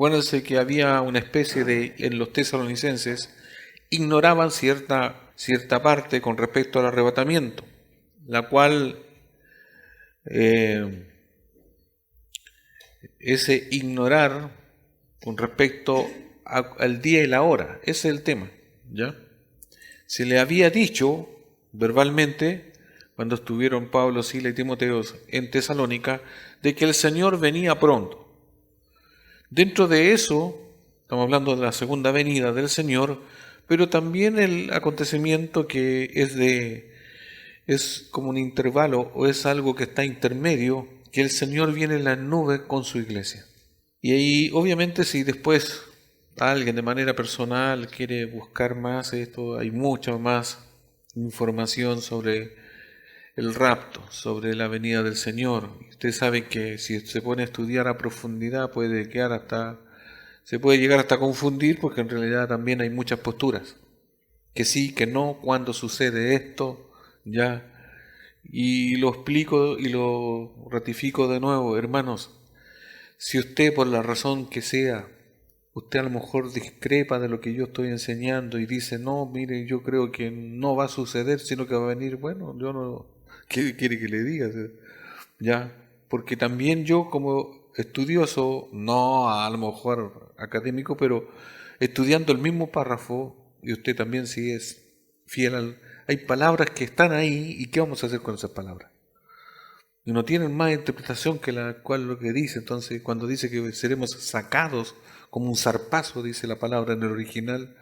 Acuérdense que había una especie de, en los tesalonicenses, ignoraban cierta parte con respecto al arrebatamiento, la cual eh, ese ignorar con respecto al día y la hora, ese es el tema, ¿ya? Se le había dicho verbalmente, cuando estuvieron Pablo, Sila y Timoteo en Tesalónica, de que el Señor venía pronto. Dentro de eso, estamos hablando de la segunda venida del Señor, pero también el acontecimiento que es como un intervalo o es algo que está intermedio, que el Señor viene en las nubes con su iglesia. Y ahí, obviamente, si después alguien de manera personal quiere buscar más esto, hay mucha más información sobre el rapto, sobre la venida del Señor. Usted sabe que si se pone a estudiar a profundidad se puede llegar hasta confundir, porque en realidad también hay muchas posturas, que sí, que no, cuándo sucede esto, ya. Y lo explico y lo ratifico de nuevo, hermanos. Si usted, por la razón que sea, usted a lo mejor discrepa de lo que yo estoy enseñando y dice, no, mire, yo creo que no va a suceder, sino que va a venir, bueno, yo no, ¿qué quiere que le diga? Ya, porque también yo como estudioso, no a lo mejor académico, pero estudiando el mismo párrafo, y usted también si es fiel hay palabras que están ahí, y ¿qué vamos a hacer con esas palabras? Y no tienen más interpretación que la cual lo que dice. Entonces, cuando dice que seremos sacados como un zarpazo, dice la palabra en el original,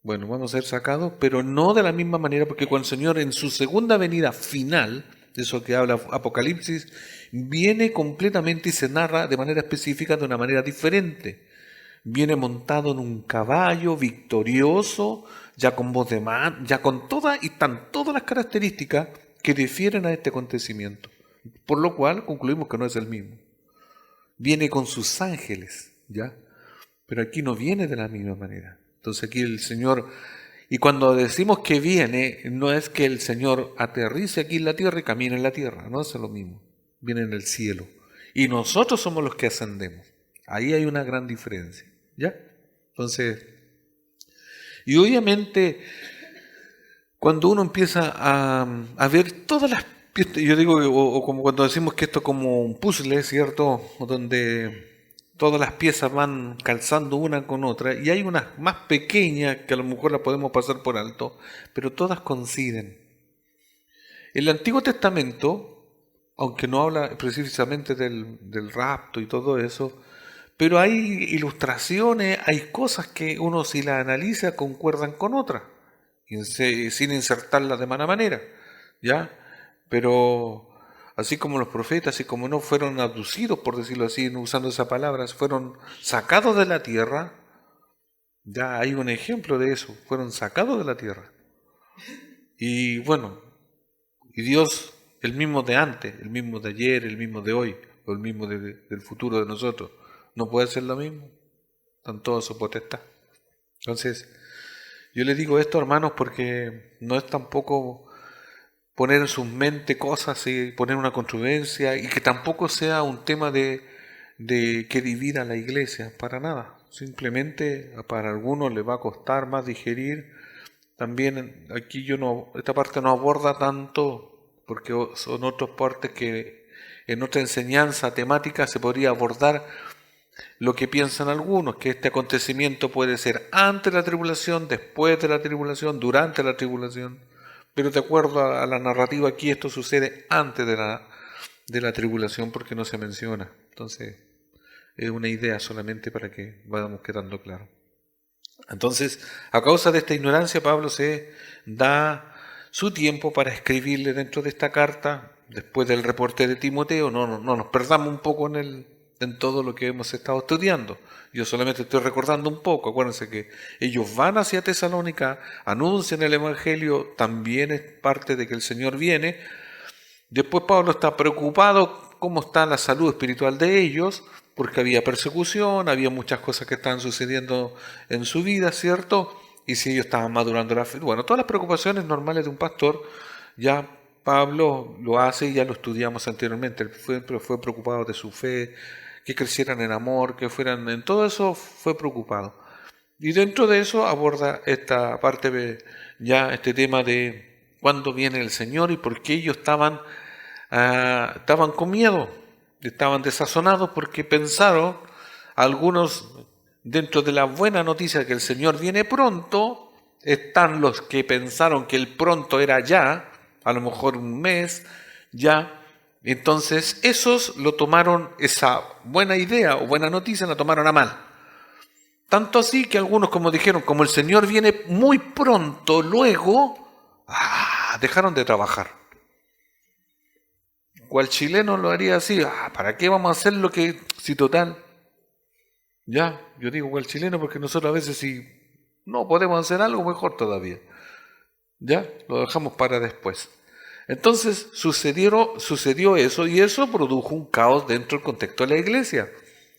bueno, vamos a ser sacados, pero no de la misma manera, porque cuando el Señor en su segunda venida final, de eso que habla Apocalipsis, viene completamente y se narra de manera específica, de una manera diferente. Viene montado en un caballo victorioso, ya con voz de man, ya con todas, y están todas las características que difieren a este acontecimiento. Por lo cual concluimos que no es el mismo. Viene con sus ángeles, ¿ya? Pero aquí no viene de la misma manera. Entonces aquí el Señor, y cuando decimos que viene, no es que el Señor aterrice aquí en la tierra y camine en la tierra, no es lo mismo. Viene en el cielo. Y nosotros somos los que ascendemos. Ahí hay una gran diferencia, ¿ya? Entonces, y obviamente cuando uno empieza a ver todas las piezas, yo digo, o como cuando decimos que esto es como un puzzle, ¿cierto? Donde todas las piezas van calzando una con otra, y hay unas más pequeñas que a lo mejor las podemos pasar por alto, pero todas coinciden. El Antiguo Testamento, aunque no habla precisamente del rapto y todo eso, pero hay ilustraciones, hay cosas que uno si las analiza concuerdan con otras, sin insertarlas de mala manera, ¿ya? Pero así como los profetas, así como no fueron abducidos, por decirlo así, no usando esas palabras, fueron sacados de la tierra, ya hay un ejemplo de eso, fueron sacados de la tierra. Y bueno, y Dios, el mismo de antes, el mismo de ayer, el mismo de hoy, o el mismo del futuro de nosotros, no puede ser lo mismo, están todos su potestad. Entonces, yo les digo esto, hermanos, porque no es tampoco poner en sus mente cosas y poner una controversia, y que tampoco sea un tema de que divida la iglesia, para nada. Simplemente para algunos les va a costar más digerir. También aquí esta parte no aborda tanto, porque son otras partes que en otra enseñanza temática se podría abordar lo que piensan algunos, que este acontecimiento puede ser antes de la tribulación, después de la tribulación, durante la tribulación. Pero de acuerdo a la narrativa aquí, esto sucede antes de la tribulación, porque no se menciona. Entonces, es una idea solamente para que vayamos quedando claro. Entonces, a causa de esta ignorancia, Pablo se da su tiempo para escribirle dentro de esta carta, después del reporte de Timoteo. No nos perdamos un poco en todo lo que hemos estado estudiando. Yo solamente estoy recordando un poco. Acuérdense que ellos van hacia Tesalónica, anuncian el Evangelio, también es parte de que el Señor viene. Después Pablo está preocupado cómo está la salud espiritual de ellos, porque había persecución, había muchas cosas que estaban sucediendo en su vida, ¿cierto? Y si ellos estaban madurando la fe. Bueno, todas las preocupaciones normales de un pastor, ya Pablo lo hace y ya lo estudiamos anteriormente. Él fue preocupado de su fe, que crecieran en amor, que fueran en todo eso, fue preocupado. Y dentro de eso aborda esta parte, ya este tema de cuándo viene el Señor y por qué ellos estaban con miedo, estaban desazonados porque pensaron, algunos dentro de la buena noticia que el Señor viene pronto, están los que pensaron que el pronto era ya, a lo mejor un mes, ya. Entonces esos lo tomaron, esa buena idea o buena noticia la tomaron a mal. Tanto así que algunos, como dijeron, como el Señor viene muy pronto, luego, dejaron de trabajar. ¿Cuál chileno lo haría así? ¿Para qué vamos a hacer lo que, si total? Ya, yo digo cuál chileno porque nosotros a veces si no podemos hacer algo, mejor todavía. Ya, lo dejamos para después. Entonces sucedió eso y eso produjo un caos dentro del contexto de la iglesia.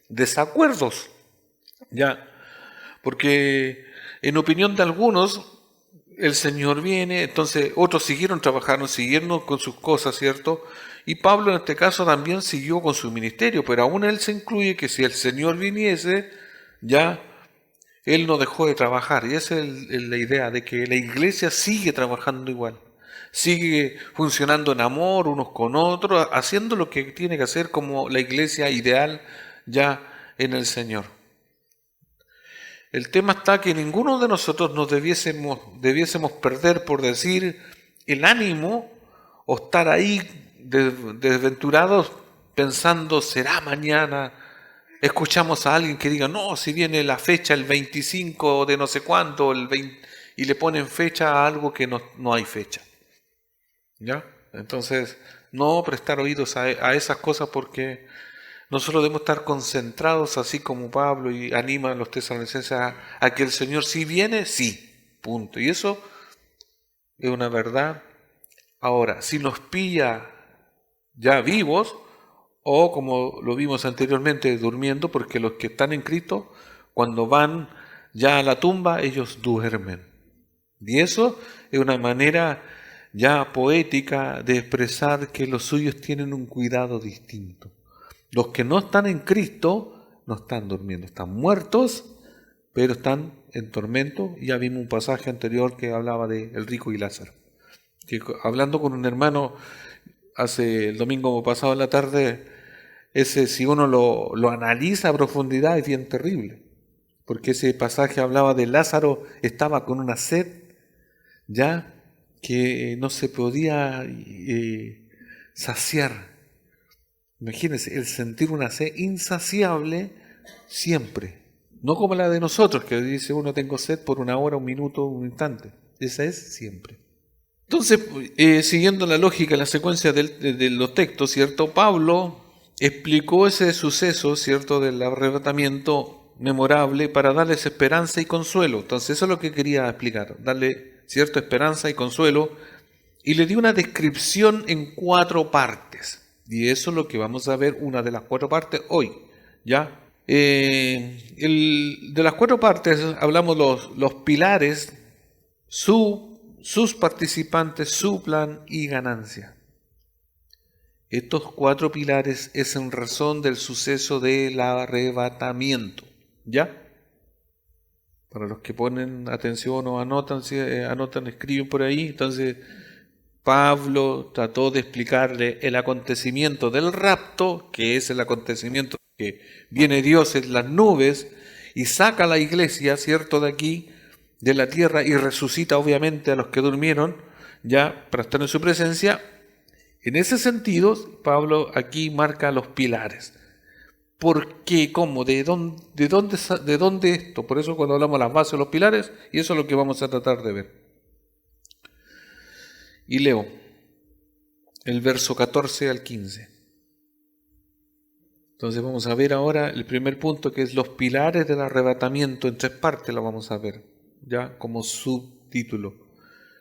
Desacuerdos. Ya. Porque en opinión de algunos, el Señor viene, entonces otros siguieron trabajando, siguieron con sus cosas, ¿cierto? Y Pablo en este caso también siguió con su ministerio, pero aún él se incluye que si el Señor viniese, ya él no dejó de trabajar. Y esa es la idea de que la iglesia sigue trabajando igual, sigue funcionando en amor unos con otros, haciendo lo que tiene que hacer como la iglesia ideal ya en el Señor. El tema está que ninguno de nosotros nos debiésemos perder, por decir, el ánimo o estar ahí desventurados pensando, será mañana. Escuchamos a alguien que diga, no, si viene la fecha el 25 de no sé cuánto, el 20, y le ponen fecha a algo que no hay fecha. ¿Ya? Entonces, no prestar oídos a esas cosas porque nosotros debemos estar concentrados, así como Pablo y anima a los tesalonicenses a que el Señor sí viene, sí, punto. Y eso es una verdad. Ahora, si nos pilla ya vivos, o como lo vimos anteriormente, durmiendo, porque los que están en Cristo, cuando van ya a la tumba, ellos duermen. Y eso es una manera ya poética de expresar que los suyos tienen un cuidado distinto. Los que no están en Cristo no están durmiendo, están muertos, pero están en tormento. Ya vimos un pasaje anterior que hablaba de el rico y Lázaro. Que hablando con un hermano hace el domingo pasado en la tarde, ese si uno lo analiza a profundidad es bien terrible, porque ese pasaje hablaba de Lázaro, estaba con una sed ya que no se podía saciar. Imagínense, el sentir una sed insaciable siempre. No como la de nosotros, que dice uno tengo sed por una hora, un minuto, un instante. Esa es siempre. Entonces, siguiendo la lógica, la secuencia de los textos, ¿cierto? Pablo explicó ese suceso, ¿cierto? Del arrebatamiento memorable para darles esperanza y consuelo. Entonces, eso es lo que quería explicar, darle, ¿cierto? Esperanza y consuelo. Y le dio una descripción en 4 partes. Y eso es lo que vamos a ver, una de las 4 partes hoy, ¿ya? De las 4 partes hablamos los pilares, sus participantes, su plan y ganancia. Estos 4 pilares es en razón del suceso del arrebatamiento, ¿ya? Para los que ponen atención o anotan, escriben por ahí, entonces Pablo trató de explicarle el acontecimiento del rapto, que es el acontecimiento que viene Dios en las nubes y saca a la iglesia, ¿cierto?, de aquí, de la tierra, y resucita obviamente a los que durmieron, ya para estar en su presencia. En ese sentido, Pablo aquí marca los pilares. ¿Por qué? ¿Cómo? ¿De dónde esto? Por eso cuando hablamos de las bases de los pilares, y eso es lo que vamos a tratar de ver. Y leo el verso 14 al 15. Entonces vamos a ver ahora el primer punto, que es los pilares del arrebatamiento. En 3 partes lo vamos a ver, ya como subtítulo.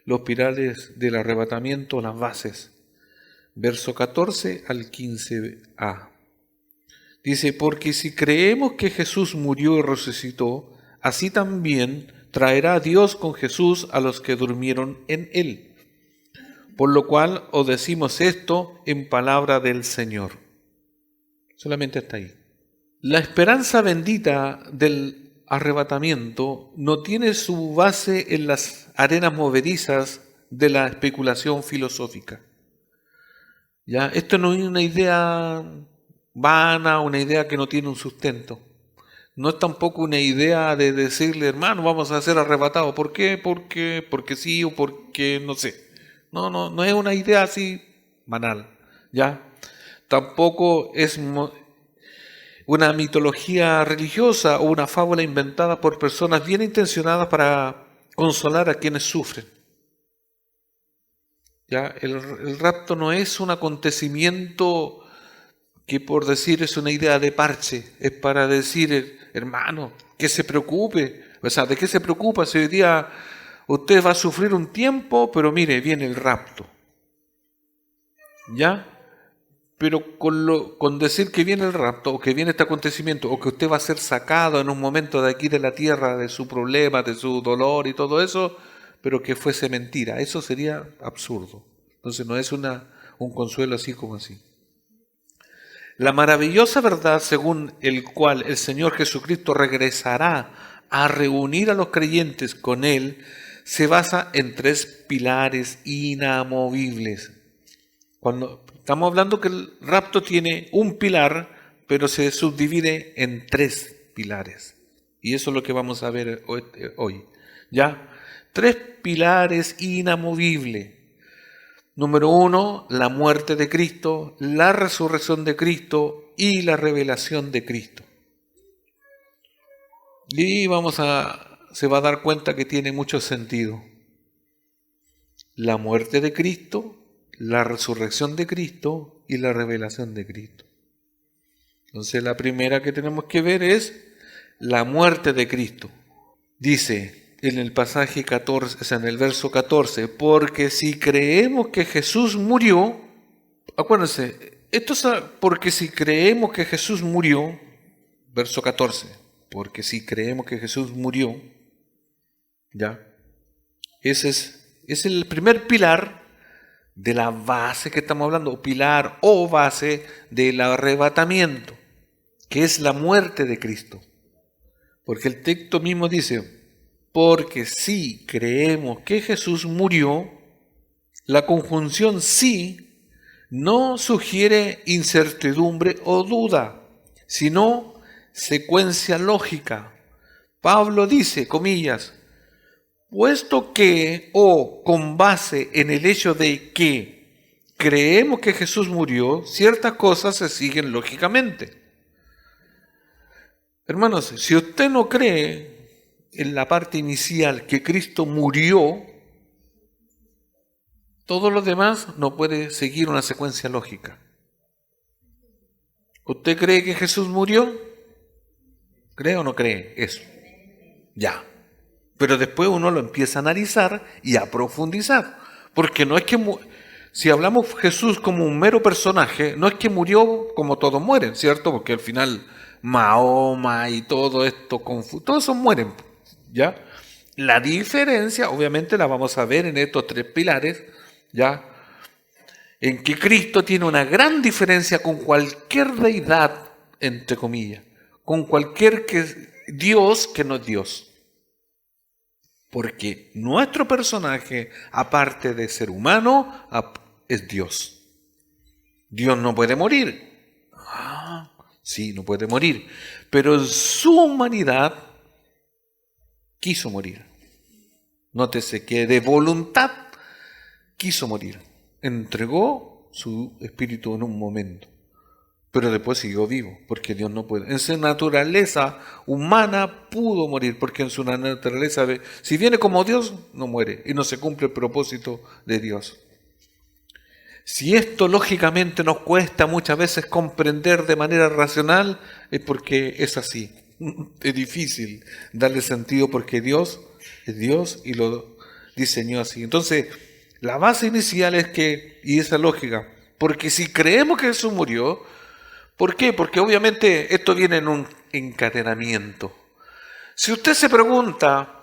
Los pilares del arrebatamiento, las bases. Verso 14 al 15a. Dice, porque si creemos que Jesús murió y resucitó, así también traerá Dios con Jesús a los que durmieron en él. Por lo cual os decimos esto en palabra del Señor. Solamente hasta ahí. La esperanza bendita del arrebatamiento no tiene su base en las arenas movedizas de la especulación filosófica. ¿Ya? Esto no es una idea vana, una idea que no tiene un sustento. No es tampoco una idea de decirle, hermano, vamos a ser arrebatados. ¿Por qué? Porque sí o porque no sé. No es una idea así banal. ¿Ya? Tampoco es una mitología religiosa o una fábula inventada por personas bien intencionadas para consolar a quienes sufren. ¿Ya? El rapto no es un acontecimiento que por decir es una idea de parche, es para decir, hermano, que se preocupe. O sea, ¿de qué se preocupa si hoy día usted va a sufrir un tiempo, pero mire, viene el rapto? ¿Ya? Pero con decir que viene el rapto, o que viene este acontecimiento, o que usted va a ser sacado en un momento de aquí de la tierra, de su problema, de su dolor y todo eso, pero que fuese mentira, eso sería absurdo. Entonces no es un consuelo así como así. La maravillosa verdad según el cual el Señor Jesucristo regresará a reunir a los creyentes con Él, se basa en 3 pilares inamovibles. Cuando estamos hablando que el rapto tiene un pilar, pero se subdivide en 3 pilares. Y eso es lo que vamos a ver hoy. ¿Ya? 3 pilares inamovibles. Número 1, la muerte de Cristo, la resurrección de Cristo y la revelación de Cristo. Y se va a dar cuenta que tiene mucho sentido. La muerte de Cristo, la resurrección de Cristo y la revelación de Cristo. Entonces la primera que tenemos que ver es la muerte de Cristo. Dice en el pasaje 14, o sea, en el verso 14, porque si creemos que Jesús murió, acuérdense, esto es porque si creemos que Jesús murió, verso 14, porque si creemos que Jesús murió, ¿ya? Ese es el primer pilar de la base que estamos hablando, pilar o base del arrebatamiento, que es la muerte de Cristo. Porque el texto mismo dice, porque si creemos que Jesús murió, la conjunción sí no sugiere incertidumbre o duda, sino secuencia lógica. Pablo dice, comillas, puesto que, o con base en el hecho de que creemos que Jesús murió, ciertas cosas se siguen lógicamente. Hermanos, si usted no cree en la parte inicial que Cristo murió, todo lo demás no puede seguir una secuencia lógica. ¿Usted cree que Jesús murió? ¿Cree o no cree eso? Ya. Pero después uno lo empieza a analizar y a profundizar. Porque no es que, si hablamos Jesús como un mero personaje, no es que murió como todos mueren, ¿cierto? Porque al final Mahoma y todo esto, todos esos mueren, ¿ya? La diferencia, obviamente, la vamos a ver en estos 3 pilares, ¿ya? En que Cristo tiene una gran diferencia con cualquier deidad, entre comillas, con cualquier Dios que no es Dios. Porque nuestro personaje, aparte de ser humano, es Dios. Dios no puede morir. Sí, no puede morir. Pero en su humanidad quiso morir. Nótese que de voluntad quiso morir. Entregó su espíritu en un momento. Pero después siguió vivo, porque Dios no puede. En su naturaleza humana pudo morir, porque en su naturaleza, si viene como Dios, no muere y no se cumple el propósito de Dios. Si esto lógicamente nos cuesta muchas veces comprender de manera racional, es porque es así. Es difícil darle sentido porque Dios es Dios y lo diseñó así. Entonces, la base inicial es que, y esa lógica, porque si creemos que Jesús murió, ¿por qué? Porque obviamente esto viene en un encadenamiento. Si usted se pregunta,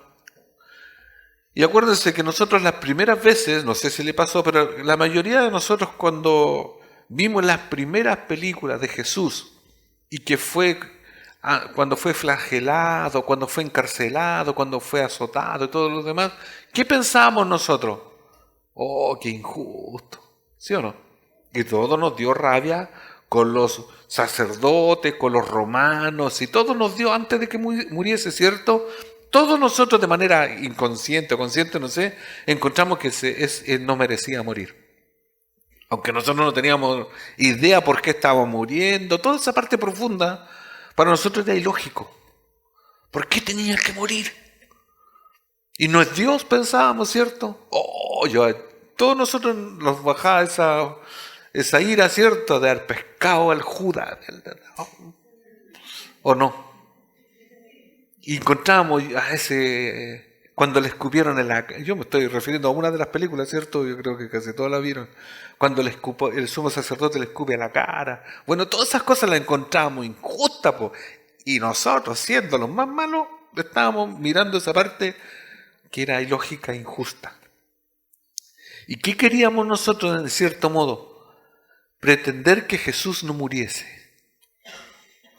y acuérdense que nosotros las primeras veces, no sé si le pasó, pero la mayoría de nosotros cuando vimos las primeras películas de Jesús y que fue cuando fue flagelado, cuando fue encarcelado, cuando fue azotado y todo lo demás, ¿qué pensábamos nosotros? Oh, qué injusto, ¿sí o no? Y todo nos dio rabia con los sacerdotes, con los romanos, y todo nos dio antes de que muriese, ¿cierto? Todos nosotros de manera inconsciente o consciente, no sé, encontramos que no merecía morir. Aunque nosotros no teníamos idea por qué estaba muriendo, toda esa parte profunda para nosotros era ilógico. ¿Por qué tenía que morir? Y no es Dios, pensábamos, ¿cierto? Todos nosotros nos bajaba esa ira, ¿cierto? De haber pescado al Judas. ¿O no? Y encontramos a ese, cuando le escupieron en la... Yo me estoy refiriendo a una de las películas, ¿cierto? Yo creo que casi todas la vieron. Cuando el sumo sacerdote le escupe a la cara. Bueno, todas esas cosas las encontramos injustas, po. Y nosotros, siendo los más malos, estábamos mirando esa parte que era ilógica e injusta. ¿Y qué queríamos nosotros, en cierto modo? Pretender que Jesús no muriese.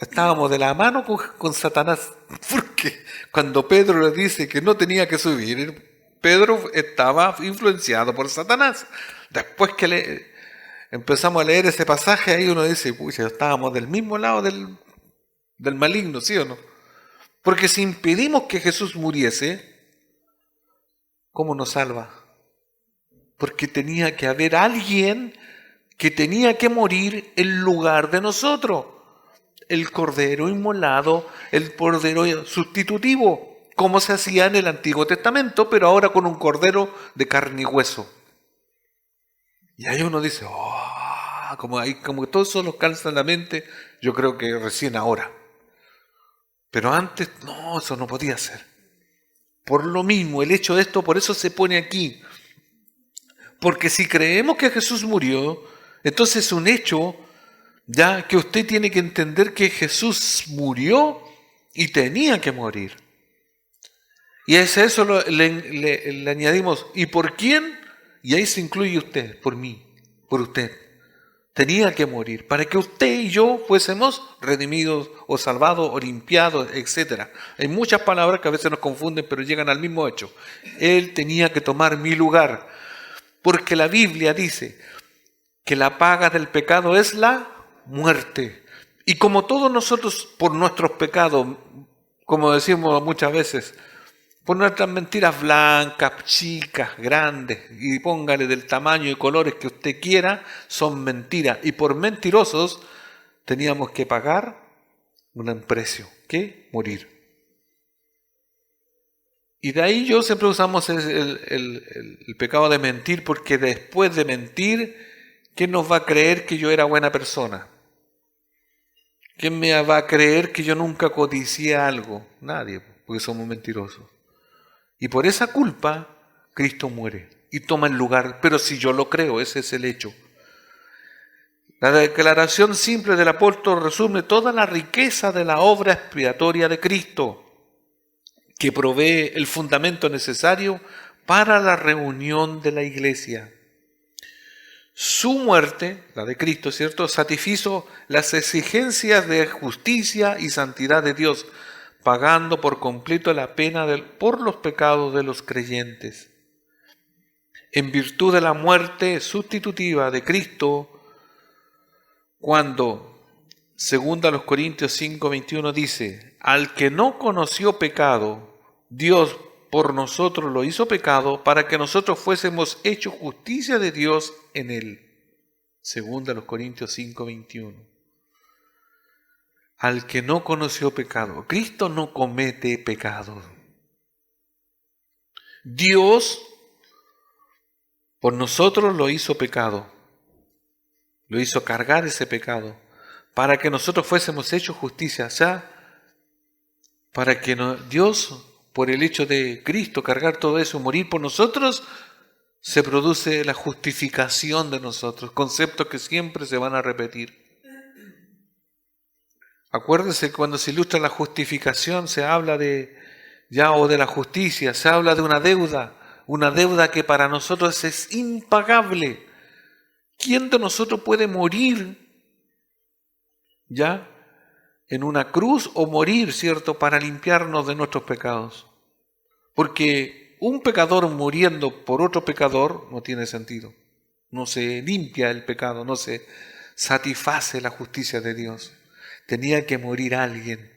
Estábamos de la mano con Satanás, porque cuando Pedro le dice que no tenía que subir, Pedro estaba influenciado por Satanás. Después que empezamos a leer ese pasaje, ahí uno dice, pucha, estábamos del mismo lado del maligno, ¿sí o no? Porque si impedimos que Jesús muriese, ¿cómo nos salva? Porque tenía que haber alguien que tenía que morir en lugar de nosotros. El cordero inmolado, el cordero sustitutivo, como se hacía en el Antiguo Testamento, pero ahora con un cordero de carne y hueso. Y ahí uno dice, como que todo eso lo calza en la mente, yo creo que recién ahora. Pero antes, no, eso no podía ser. Por lo mismo, el hecho de esto, por eso se pone aquí. Porque si creemos que Jesús murió, entonces es un hecho ya que usted tiene que entender que Jesús murió y tenía que morir. Y a eso le añadimos, ¿y por quién? Y ahí se incluye usted, por mí, por usted. Tenía que morir para que usted y yo fuésemos redimidos o salvados o limpiados, etc. Hay muchas palabras que a veces nos confunden, pero llegan al mismo hecho. Él tenía que tomar mi lugar, porque la Biblia dice que la paga del pecado es la muerte. Y como todos nosotros por nuestros pecados, como decimos muchas veces, por nuestras mentiras blancas, chicas, grandes, y póngale del tamaño y colores que usted quiera, son mentiras. Y por mentirosos teníamos que pagar un precio, que morir. Y de ahí yo siempre usamos el pecado de mentir, porque después de mentir, ¿quién nos va a creer que yo era buena persona? ¿Quién me va a creer que yo nunca codicié algo? Nadie, porque somos mentirosos. Y por esa culpa, Cristo muere y toma el lugar. Pero si yo lo creo, ese es el hecho. La declaración simple del apóstol resume toda la riqueza de la obra expiatoria de Cristo, que provee el fundamento necesario para la reunión de la iglesia. Su muerte, la de Cristo, ¿cierto?, satisfizo las exigencias de justicia y santidad de Dios, pagando por completo la pena por los pecados de los creyentes. En virtud de la muerte sustitutiva de Cristo, cuando, según a los Corintios 5:21 dice, al que no conoció pecado, Dios por nosotros lo hizo pecado para que nosotros fuésemos hechos justicia de Dios en él. Según a los Corintios 5:21. Al que no conoció pecado. Cristo no comete pecado. Dios por nosotros lo hizo pecado. Lo hizo cargar ese pecado para que nosotros fuésemos hechos justicia. O sea, para que Dios, por el hecho de Cristo cargar todo eso, morir por nosotros, se produce la justificación de nosotros. Conceptos que siempre se van a repetir. Acuérdense que cuando se ilustra la justificación se habla de la justicia, se habla de una deuda que para nosotros es impagable. ¿Quién de nosotros puede morir en una cruz o morir, ¿cierto?, para limpiarnos de nuestros pecados. Porque un pecador muriendo por otro pecador no tiene sentido. No se limpia el pecado, no se satisface la justicia de Dios. Tenía que morir alguien,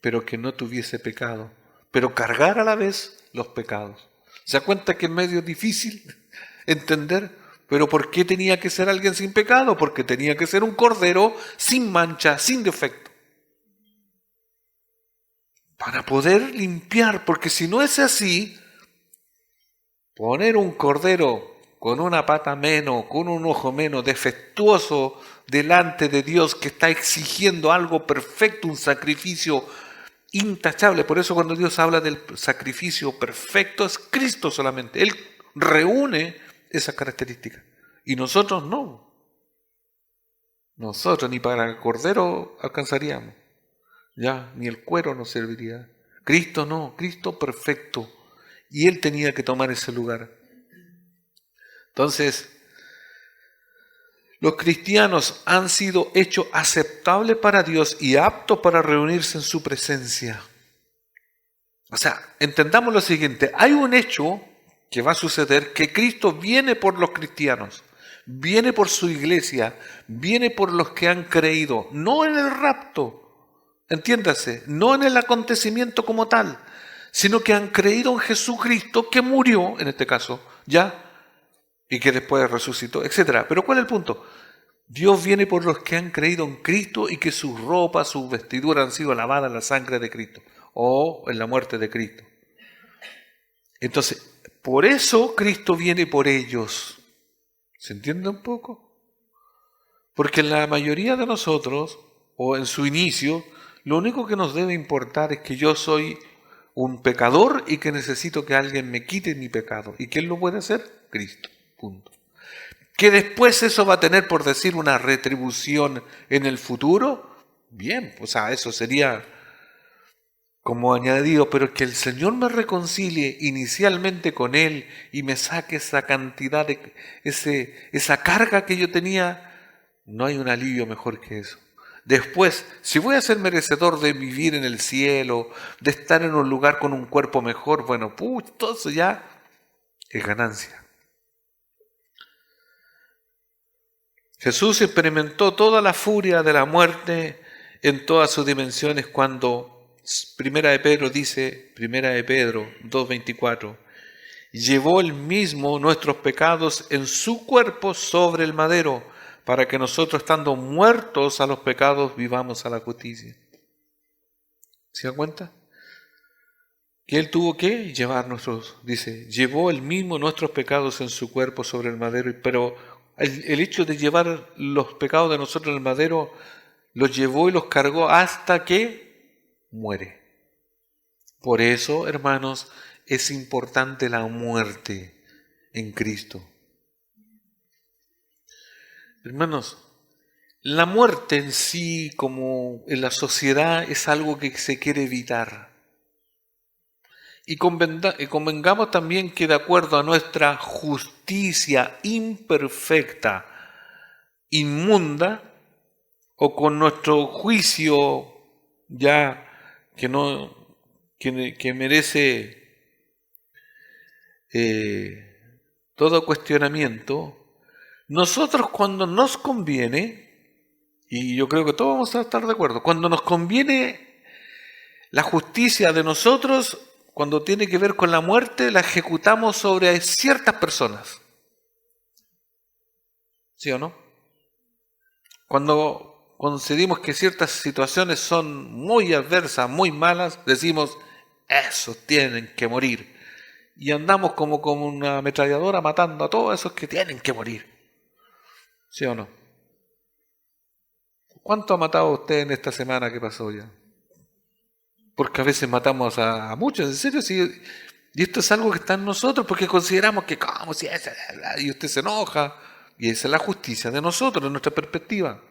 pero que no tuviese pecado, pero cargar a la vez los pecados. ¿Se da cuenta que es medio difícil entender? Pero ¿por qué tenía que ser alguien sin pecado? Porque tenía que ser un cordero sin mancha, sin defecto. Para poder limpiar, porque si no es así, poner un cordero con una pata menos, con un ojo menos, defectuoso delante de Dios que está exigiendo algo perfecto, un sacrificio intachable. Por eso cuando Dios habla del sacrificio perfecto es Cristo solamente. Él reúne esas características. Y nosotros no. Nosotros ni para el cordero alcanzaríamos. Ya, ni el cuero nos serviría. Cristo no, Cristo perfecto. Y Él tenía que tomar ese lugar. Entonces, los cristianos han sido hechos aceptables para Dios y aptos para reunirse en su presencia. O sea, entendamos lo siguiente, hay un hecho que va a suceder, que Cristo viene por los cristianos, viene por su iglesia, viene por los que han creído, no en el rapto, entiéndase, no en el acontecimiento como tal, sino que han creído en Jesucristo que murió, en este caso, ya, y que después resucitó, etc. Pero ¿cuál es el punto? Dios viene por los que han creído en Cristo y que sus ropas, sus vestiduras han sido lavadas en la sangre de Cristo o en la muerte de Cristo. Entonces, por eso Cristo viene por ellos. ¿Se entiende un poco? Porque la mayoría de nosotros, o en su inicio, lo único que nos debe importar es que yo soy un pecador y que necesito que alguien me quite mi pecado. ¿Y quién lo puede hacer? Cristo. Punto. Que después eso va a tener, por decir, una retribución en el futuro, bien, o sea, eso sería como añadido, pero que el Señor me reconcilie inicialmente con Él y me saque esa cantidad de esa carga que yo tenía, no hay un alivio mejor que eso. Después, si voy a ser merecedor de vivir en el cielo, de estar en un lugar con un cuerpo mejor, bueno, todo eso ya es ganancia. Jesús experimentó toda la furia de la muerte en todas sus dimensiones cuando Primera de Pedro dice, Primera de Pedro 2:24, llevó él mismo nuestros pecados en su cuerpo sobre el madero, para que nosotros, estando muertos a los pecados, vivamos a la justicia. ¿Se dan cuenta? Que él tuvo que llevar llevó él mismo nuestros pecados en su cuerpo sobre el madero, pero el hecho de llevar los pecados de nosotros en el madero, los llevó y los cargó hasta que muere. Por eso, hermanos, es importante la muerte en Cristo. Hermanos, la muerte en sí, como en la sociedad, es algo que se quiere evitar. Y convengamos también que de acuerdo a nuestra justicia imperfecta, inmunda, o con nuestro juicio ya que merece todo cuestionamiento, nosotros cuando nos conviene, y yo creo que todos vamos a estar de acuerdo, cuando nos conviene la justicia de nosotros, cuando tiene que ver con la muerte, la ejecutamos sobre ciertas personas. ¿Sí o no? Cuando concedimos que ciertas situaciones son muy adversas, muy malas, decimos, esos tienen que morir. Y andamos como una ametralladora matando a todos esos que tienen que morir. ¿Sí o no? ¿Cuánto ha matado usted en esta semana que pasó ya? Porque a veces matamos a muchos, en serio, sí. Y esto es algo que está en nosotros, porque consideramos que, ¿cómo? Si y usted se enoja. Y esa es la justicia de nosotros, de nuestra perspectiva.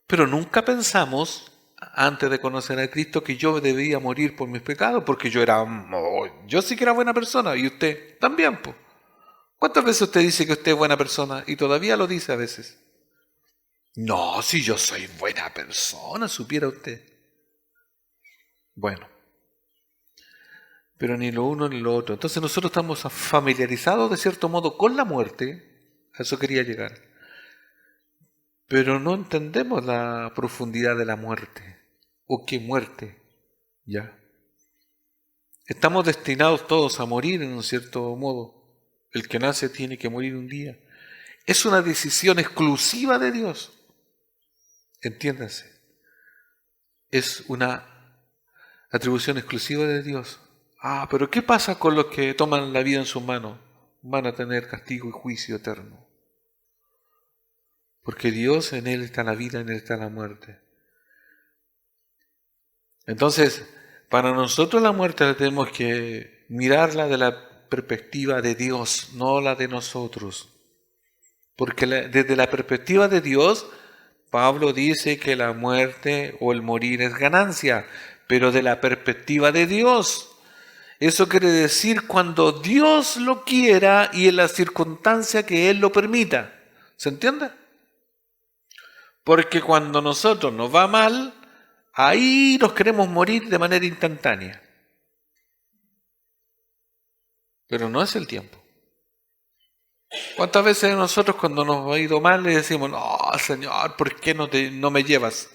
Pero nunca pensamos, antes de conocer a Cristo, que yo debía morir por mis pecados, porque yo sí que era buena persona, y usted también, pues. ¿Cuántas veces usted dice que usted es buena persona? Y todavía lo dice a veces. No, si yo soy buena persona, supiera usted. Bueno, pero ni lo uno ni lo otro. Entonces nosotros estamos familiarizados de cierto modo con la muerte, a eso quería llegar, pero no entendemos la profundidad de la muerte. ¿O qué muerte? Ya. Estamos destinados todos a morir en un cierto modo. El que nace tiene que morir un día. Es una decisión exclusiva de Dios. Entiéndase. Es una atribución exclusiva de Dios. Ah, pero ¿qué pasa con los que toman la vida en sus manos? Van a tener castigo y juicio eterno. Porque Dios, en Él está la vida, en Él está la muerte. Entonces, para nosotros la muerte la tenemos que mirarla de la perspectiva de Dios, no la de nosotros. Porque desde la perspectiva de Dios, Pablo dice que la muerte o el morir es ganancia, pero de la perspectiva de Dios. Eso quiere decir cuando Dios lo quiera y en la circunstancia que Él lo permita. ¿Se entiende? Porque cuando nosotros nos va mal, ahí nos queremos morir de manera instantánea. Pero no es el tiempo. ¿Cuántas veces nosotros cuando nos ha ido mal le decimos, no, Señor, ¿por qué no me llevas?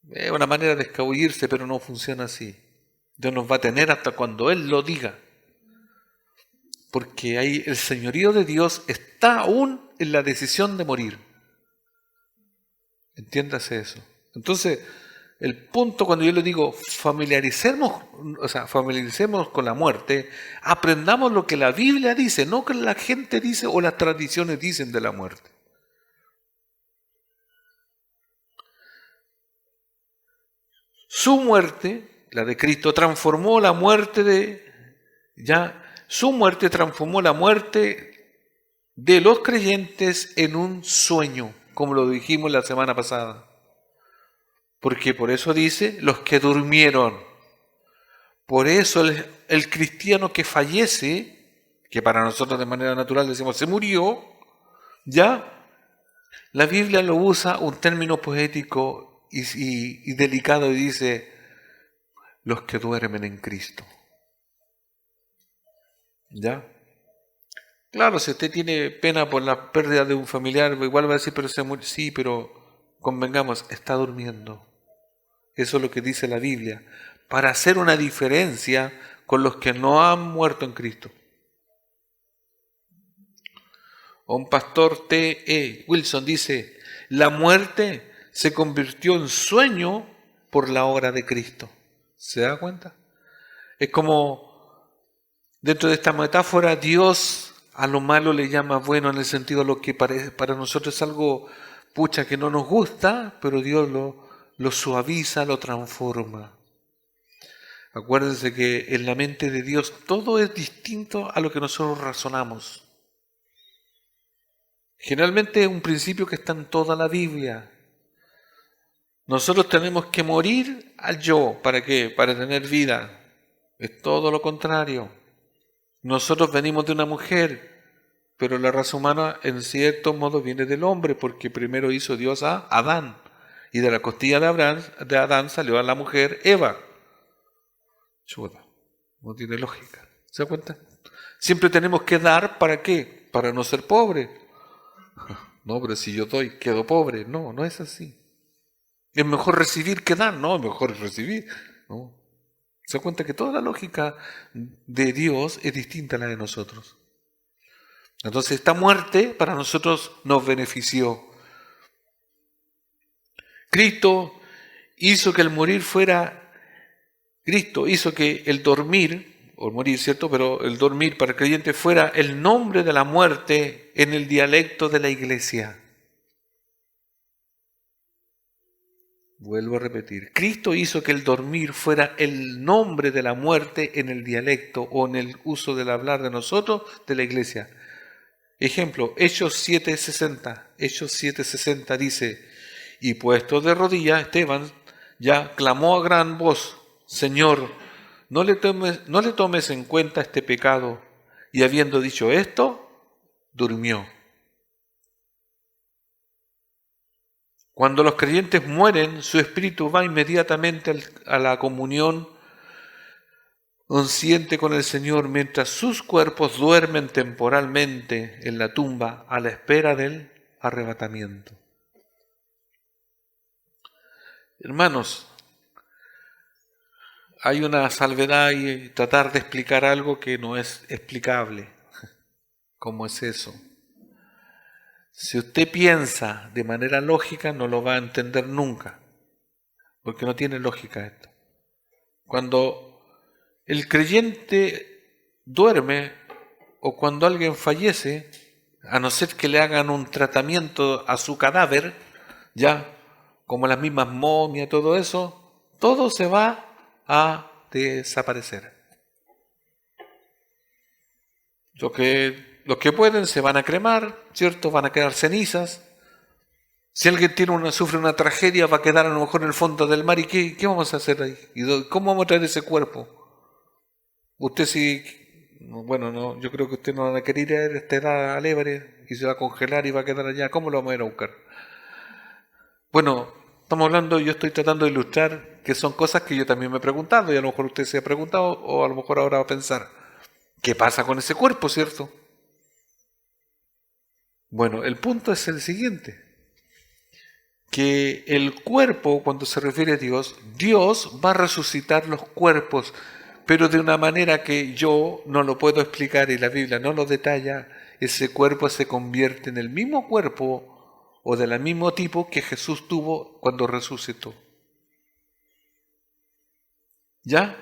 Es una manera de escabullirse, pero no funciona así. Dios nos va a tener hasta cuando Él lo diga. Porque ahí el señorío de Dios está aún en la decisión de morir. Entiéndase eso. Entonces, el punto cuando yo le digo familiaricemos con la muerte, aprendamos lo que la Biblia dice, no lo que la gente dice o las tradiciones dicen de la muerte. Su muerte, la de Cristo, transformó la muerte su muerte transformó la muerte de los creyentes en un sueño, como lo dijimos la semana pasada. Porque por eso dice, los que durmieron. Por eso el cristiano que fallece, que para nosotros de manera natural decimos se murió, ya la Biblia lo usa un término poético y delicado y dice, los que duermen en Cristo. ¿Ya? Claro, si usted tiene pena por la pérdida de un familiar, igual va a decir, pero se murió. Sí, pero convengamos, está durmiendo. Eso es lo que dice la Biblia, para hacer una diferencia con los que no han muerto en Cristo. Un pastor T.E. Wilson dice, la muerte se convirtió en sueño por la obra de Cristo. ¿Se da cuenta? Es como, dentro de esta metáfora, Dios a lo malo le llama bueno en el sentido de lo que para nosotros es algo, pucha, que no nos gusta, pero Dios lo suaviza, lo transforma. Acuérdense que en la mente de Dios todo es distinto a lo que nosotros razonamos. Generalmente es un principio que está en toda la Biblia. Nosotros tenemos que morir al yo. ¿Para qué? Para tener vida. Es todo lo contrario. Nosotros venimos de una mujer, pero la raza humana en cierto modo viene del hombre, porque primero hizo Dios a Adán. Y de la costilla de Adán salió a la mujer Eva. Chuta, no tiene lógica. ¿Se da cuenta? Siempre tenemos que dar, ¿para qué? Para no ser pobre. No, pero si yo doy, quedo pobre. No, no es así. Es mejor recibir que dar. No, es mejor recibir. No. Se da cuenta que toda la lógica de Dios es distinta a la de nosotros. Entonces esta muerte para nosotros nos benefició. Cristo hizo que el morir fuera, Cristo hizo que el dormir, o morir, ¿cierto? Pero el dormir para el creyente fuera el nombre de la muerte en el dialecto de la iglesia. Vuelvo a repetir, Cristo hizo que el dormir fuera el nombre de la muerte en el dialecto o en el uso del hablar de nosotros, de la iglesia. Ejemplo, Hechos 7:60 dice, y puesto de rodillas, Esteban ya clamó a gran voz, Señor, no le tomes en cuenta este pecado. Y habiendo dicho esto, durmió. Cuando los creyentes mueren, su espíritu va inmediatamente a la comunión consciente con el Señor, mientras sus cuerpos duermen temporalmente en la tumba a la espera del arrebatamiento. Hermanos, hay una salvedad y tratar de explicar algo que no es explicable. ¿Cómo es eso? Si usted piensa de manera lógica, no lo va a entender nunca, porque no tiene lógica esto. Cuando el creyente duerme o cuando alguien fallece, a no ser que le hagan un tratamiento a su cadáver, ya como las mismas momias, todo eso, todo se va a desaparecer. Los que pueden se van a cremar, ¿cierto? Van a quedar cenizas. Si alguien sufre una tragedia, va a quedar a lo mejor en el fondo del mar. ¿Y qué vamos a hacer ahí? ¿Y cómo vamos a traer ese cuerpo? Usted sí, bueno, no, yo creo que usted no va a querer ir a esta edad al Évarest y se va a congelar y va a quedar allá. ¿Cómo lo vamos a ir a buscar? Bueno, estamos hablando, yo estoy tratando de ilustrar que son cosas que yo también me he preguntado y a lo mejor usted se ha preguntado o a lo mejor ahora va a pensar, ¿qué pasa con ese cuerpo, cierto? Bueno, el punto es el siguiente, que el cuerpo, cuando se refiere a Dios, Dios va a resucitar los cuerpos, pero de una manera que yo no lo puedo explicar y la Biblia no lo detalla. Ese cuerpo se convierte en el mismo cuerpo o del mismo tipo que Jesús tuvo cuando resucitó. ¿Ya?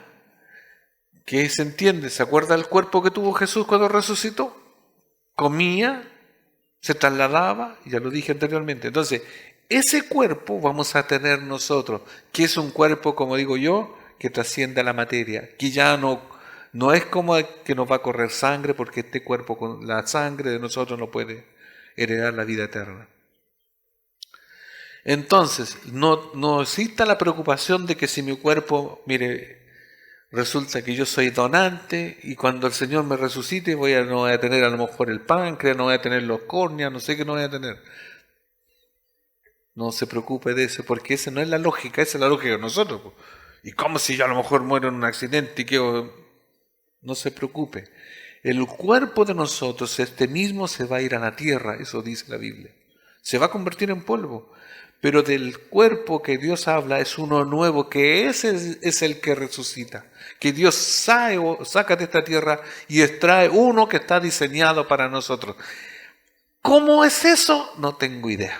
¿Qué se entiende? ¿Se acuerda el cuerpo que tuvo Jesús cuando resucitó? Comía, se trasladaba, ya lo dije anteriormente. Entonces, ese cuerpo vamos a tener nosotros, que es un cuerpo, como digo yo, que trasciende a la materia, que ya no es como que nos va a correr sangre, porque este cuerpo con la sangre de nosotros no puede heredar la vida eterna. Entonces, no exista la preocupación de que si mi cuerpo, mire, resulta que yo soy donante y cuando el Señor me resucite no voy a tener a lo mejor el páncreas, no voy a tener los córneas, no sé qué no voy a tener. No se preocupe de eso, porque esa no es la lógica, esa es la lógica de nosotros. ¿Y cómo si yo a lo mejor muero en un accidente y quedo? No se preocupe. El cuerpo de nosotros, este mismo, se va a ir a la tierra, eso dice la Biblia. Se va a convertir en polvo. Pero del cuerpo que Dios habla es uno nuevo, que ese es el que resucita. Que Dios saca de esta tierra y extrae uno que está diseñado para nosotros. ¿Cómo es eso? No tengo idea.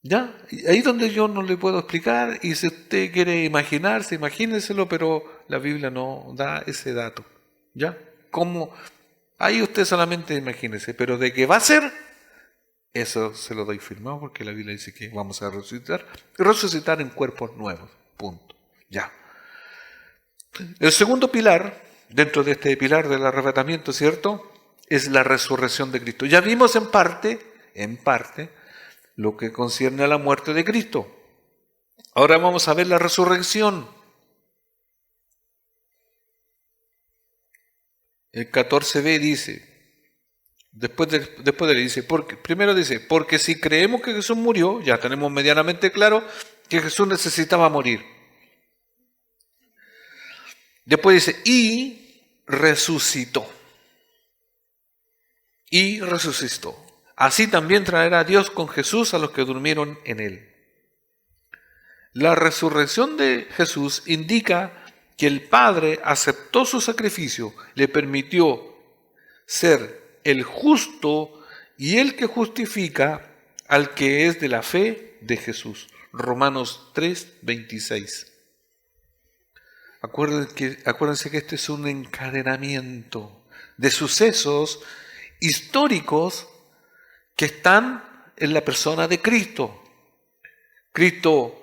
¿Ya? Ahí es donde yo no le puedo explicar, y si usted quiere imaginarse, imagínenselo, pero la Biblia no da ese dato. ¿Ya? ¿Cómo? Ahí usted solamente imagínese, pero de qué va a ser, eso se lo doy firmado, porque la Biblia dice que vamos a resucitar en cuerpos nuevos. Punto. Ya. El segundo pilar, dentro de este pilar del arrebatamiento, ¿cierto?, es la resurrección de Cristo. Ya vimos en parte, lo que concierne a la muerte de Cristo. Ahora vamos a ver la resurrección. El 14b dice, después de dice, primero dice, porque si creemos que Jesús murió, ya tenemos medianamente claro que Jesús necesitaba morir. Después dice, y resucitó. Y resucitó. Así también traerá Dios con Jesús a los que durmieron en él. La resurrección de Jesús indica que el Padre aceptó su sacrificio, le permitió ser el justo y el que justifica al que es de la fe de Jesús. Romanos 3:26. Acuérdense que este es un encadenamiento de sucesos históricos que están en la persona de Cristo. Cristo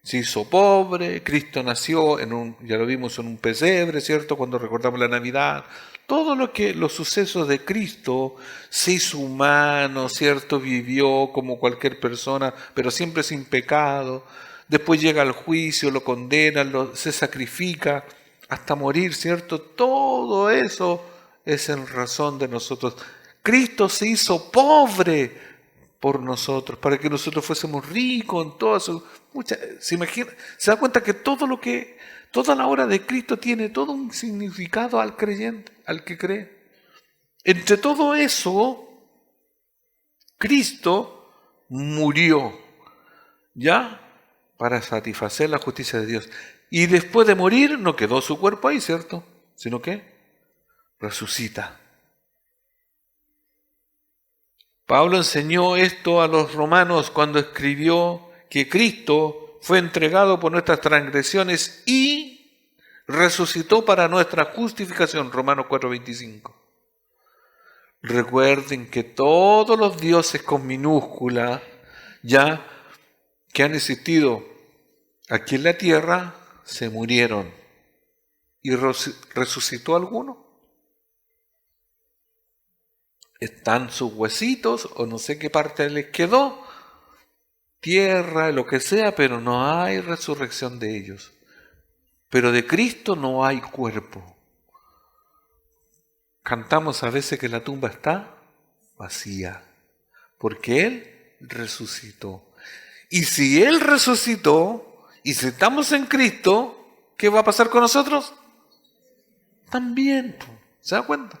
se hizo pobre, Cristo nació ya lo vimos, en un pesebre, ¿cierto?, cuando recordamos la Navidad. Todo los sucesos de Cristo, se hizo humano, ¿cierto?, vivió como cualquier persona, pero siempre sin pecado. Después llega al juicio, lo condenan, se sacrifica hasta morir, ¿cierto? Todo eso es en razón de nosotros. Cristo se hizo pobre por nosotros, para que nosotros fuésemos ricos en todas sus... ¿Se imagina? ¿Se da cuenta que toda la obra de Cristo tiene todo un significado al creyente, al que cree? Entre todo eso, Cristo murió, ¿ya? Para satisfacer la justicia de Dios. Y después de morir, no quedó su cuerpo ahí, ¿cierto? Sino que resucita. Pablo enseñó esto a los romanos cuando escribió que Cristo fue entregado por nuestras transgresiones y resucitó para nuestra justificación, Romanos 4:25. Recuerden que todos los dioses con minúscula, ya que han existido aquí en la tierra, se murieron. ¿Y resucitó alguno? Están sus huesitos o no sé qué parte les quedó, tierra, lo que sea, pero no hay resurrección de ellos. Pero de Cristo no hay cuerpo. Cantamos a veces que la tumba está vacía, porque Él resucitó. Y si Él resucitó, y si estamos en Cristo, ¿qué va a pasar con nosotros? También, ¿se da cuenta?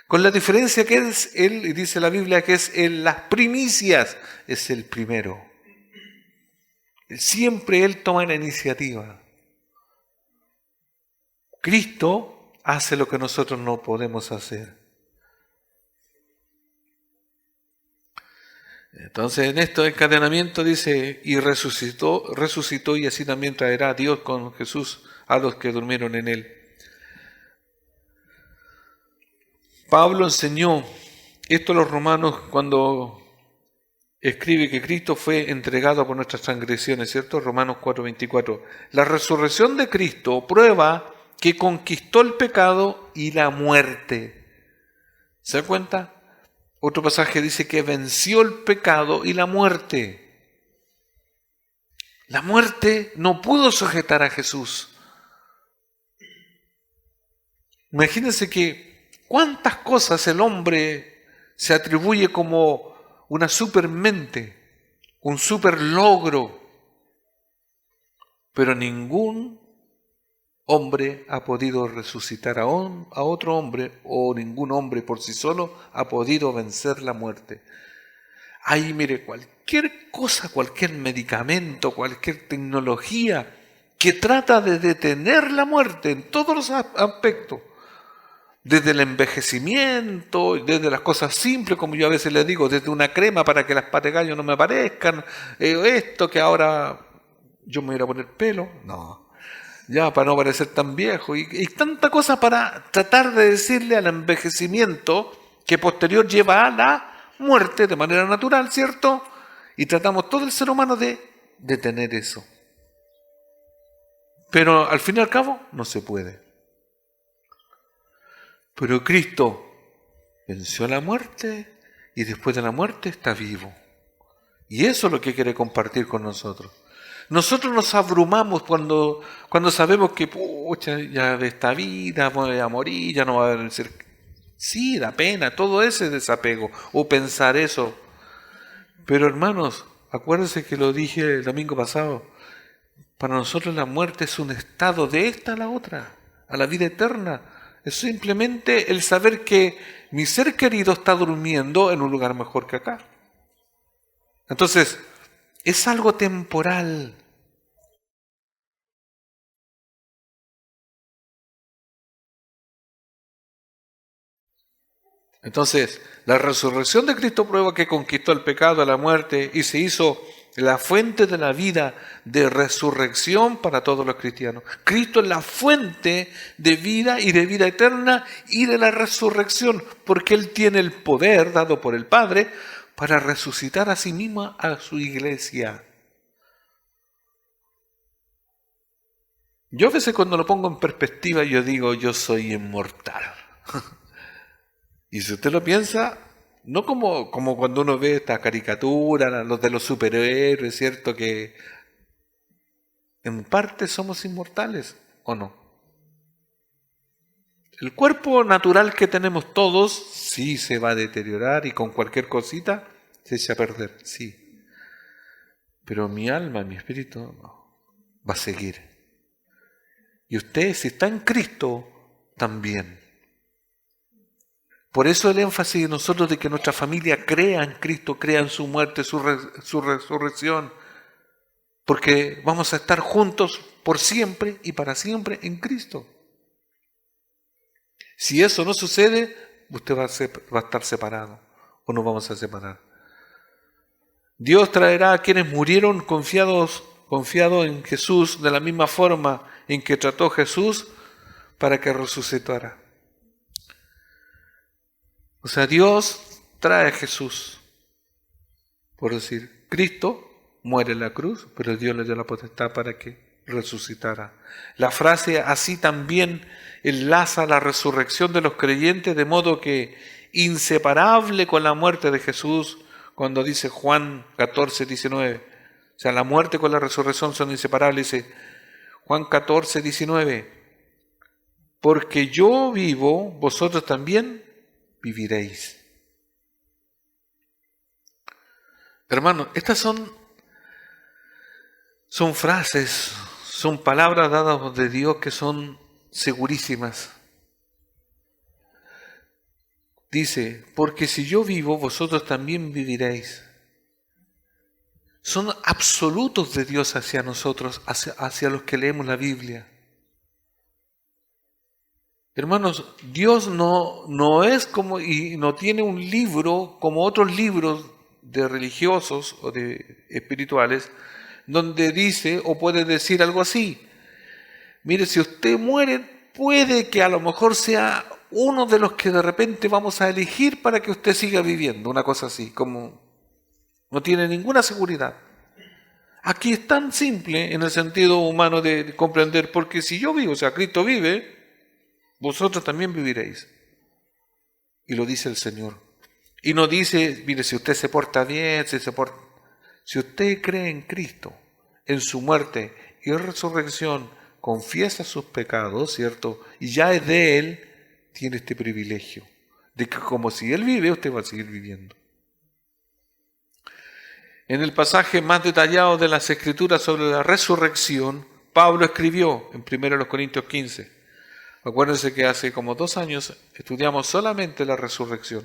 Con la diferencia que es Él, y dice la Biblia que es en las primicias, es el primero. Siempre Él toma la iniciativa. Cristo hace lo que nosotros no podemos hacer. Entonces en este encadenamiento dice, y resucitó y así también traerá a Dios con Jesús a los que durmieron en Él. Pablo enseñó esto a los romanos cuando escribe que Cristo fue entregado por nuestras transgresiones, ¿cierto? Romanos 4:24. La resurrección de Cristo prueba que conquistó el pecado y la muerte. ¿Se da cuenta? Otro pasaje dice que venció el pecado y la muerte. La muerte no pudo sujetar a Jesús. Imagínense que cuántas cosas el hombre se atribuye como una supermente, un superlogro, pero ningún hombre ha podido resucitar a otro hombre, o ningún hombre por sí solo ha podido vencer la muerte. Ahí mire, cualquier cosa, cualquier medicamento, cualquier tecnología que trata de detener la muerte en todos los aspectos, desde el envejecimiento, desde las cosas simples, como yo a veces les digo, desde una crema para que las patas de gallo no me aparezcan, esto que ahora yo me voy a ir a poner pelo, no. Ya, para no parecer tan viejo, y tanta cosa para tratar de decirle al envejecimiento que posterior lleva a la muerte de manera natural, ¿cierto? Y tratamos todo el ser humano de detener eso. Pero al fin y al cabo no se puede. Pero Cristo venció la muerte y después de la muerte está vivo. Y eso es lo que quiere compartir con nosotros. Nosotros nos abrumamos cuando sabemos que pucha, ya de esta vida voy a morir, ya no va a haber... Sí, da pena, todo ese desapego, o pensar eso. Pero hermanos, acuérdense que lo dije el domingo pasado, para nosotros la muerte es un estado de esta a la otra, a la vida eterna. Es simplemente el saber que mi ser querido está durmiendo en un lugar mejor que acá. Entonces, es algo temporal. Entonces, la resurrección de Cristo prueba que conquistó el pecado, la muerte y se hizo la fuente de la vida, de resurrección para todos los cristianos. Cristo es la fuente de vida y de vida eterna y de la resurrección, porque Él tiene el poder dado por el Padre para resucitar a sí mismo a su iglesia. Yo a veces cuando lo pongo en perspectiva, yo digo, yo soy inmortal. Y si usted lo piensa, no como cuando uno ve esta caricatura, los de los superhéroes, ¿cierto? Que en parte somos inmortales, ¿o no? El cuerpo natural que tenemos todos sí se va a deteriorar y con cualquier cosita se echa a perder, sí. Pero mi alma, mi espíritu, no, va a seguir. Y usted, si está en Cristo, también. Por eso el énfasis de nosotros de que nuestra familia crea en Cristo, crea en su muerte, su resurrección. Porque vamos a estar juntos por siempre y para siempre en Cristo. Si eso no sucede, usted va a estar separado o nos vamos a separar. Dios traerá a quienes murieron confiados en Jesús de la misma forma en que trató Jesús para que resucitara. O sea, Dios trae a Jesús. Por decir, Cristo muere en la cruz, pero Dios le dio la potestad para que resucitara. La frase así también enlaza la resurrección de los creyentes, de modo que inseparable con la muerte de Jesús, cuando dice Juan 14, 19. O sea, la muerte con la resurrección son inseparables, dice Juan 14, 19. Porque yo vivo, vosotros también viviréis. Hermanos, estas son frases, son palabras dadas de Dios que son segurísimas. Dice, porque si yo vivo, vosotros también viviréis. Son absolutos de Dios hacia nosotros, hacia los que leemos la Biblia. Hermanos, Dios no es como, y no tiene un libro como otros libros de religiosos o de espirituales, donde dice o puede decir algo así. Mire, si usted muere, puede que a lo mejor sea uno de los que de repente vamos a elegir para que usted siga viviendo, una cosa así, como no tiene ninguna seguridad. Aquí es tan simple en el sentido humano de comprender, porque si yo vivo, o sea, Cristo vive, vosotros también viviréis. Y lo dice el Señor. Y no dice, mire, si usted se porta bien, si usted cree en Cristo, en su muerte y resurrección, confiesa sus pecados, ¿cierto? Y ya es de Él, tiene este privilegio, de que como si Él vive, usted va a seguir viviendo. En el pasaje más detallado de las Escrituras sobre la resurrección, Pablo escribió en 1 Corintios 15. Acuérdense que hace como 2 años estudiamos solamente la resurrección.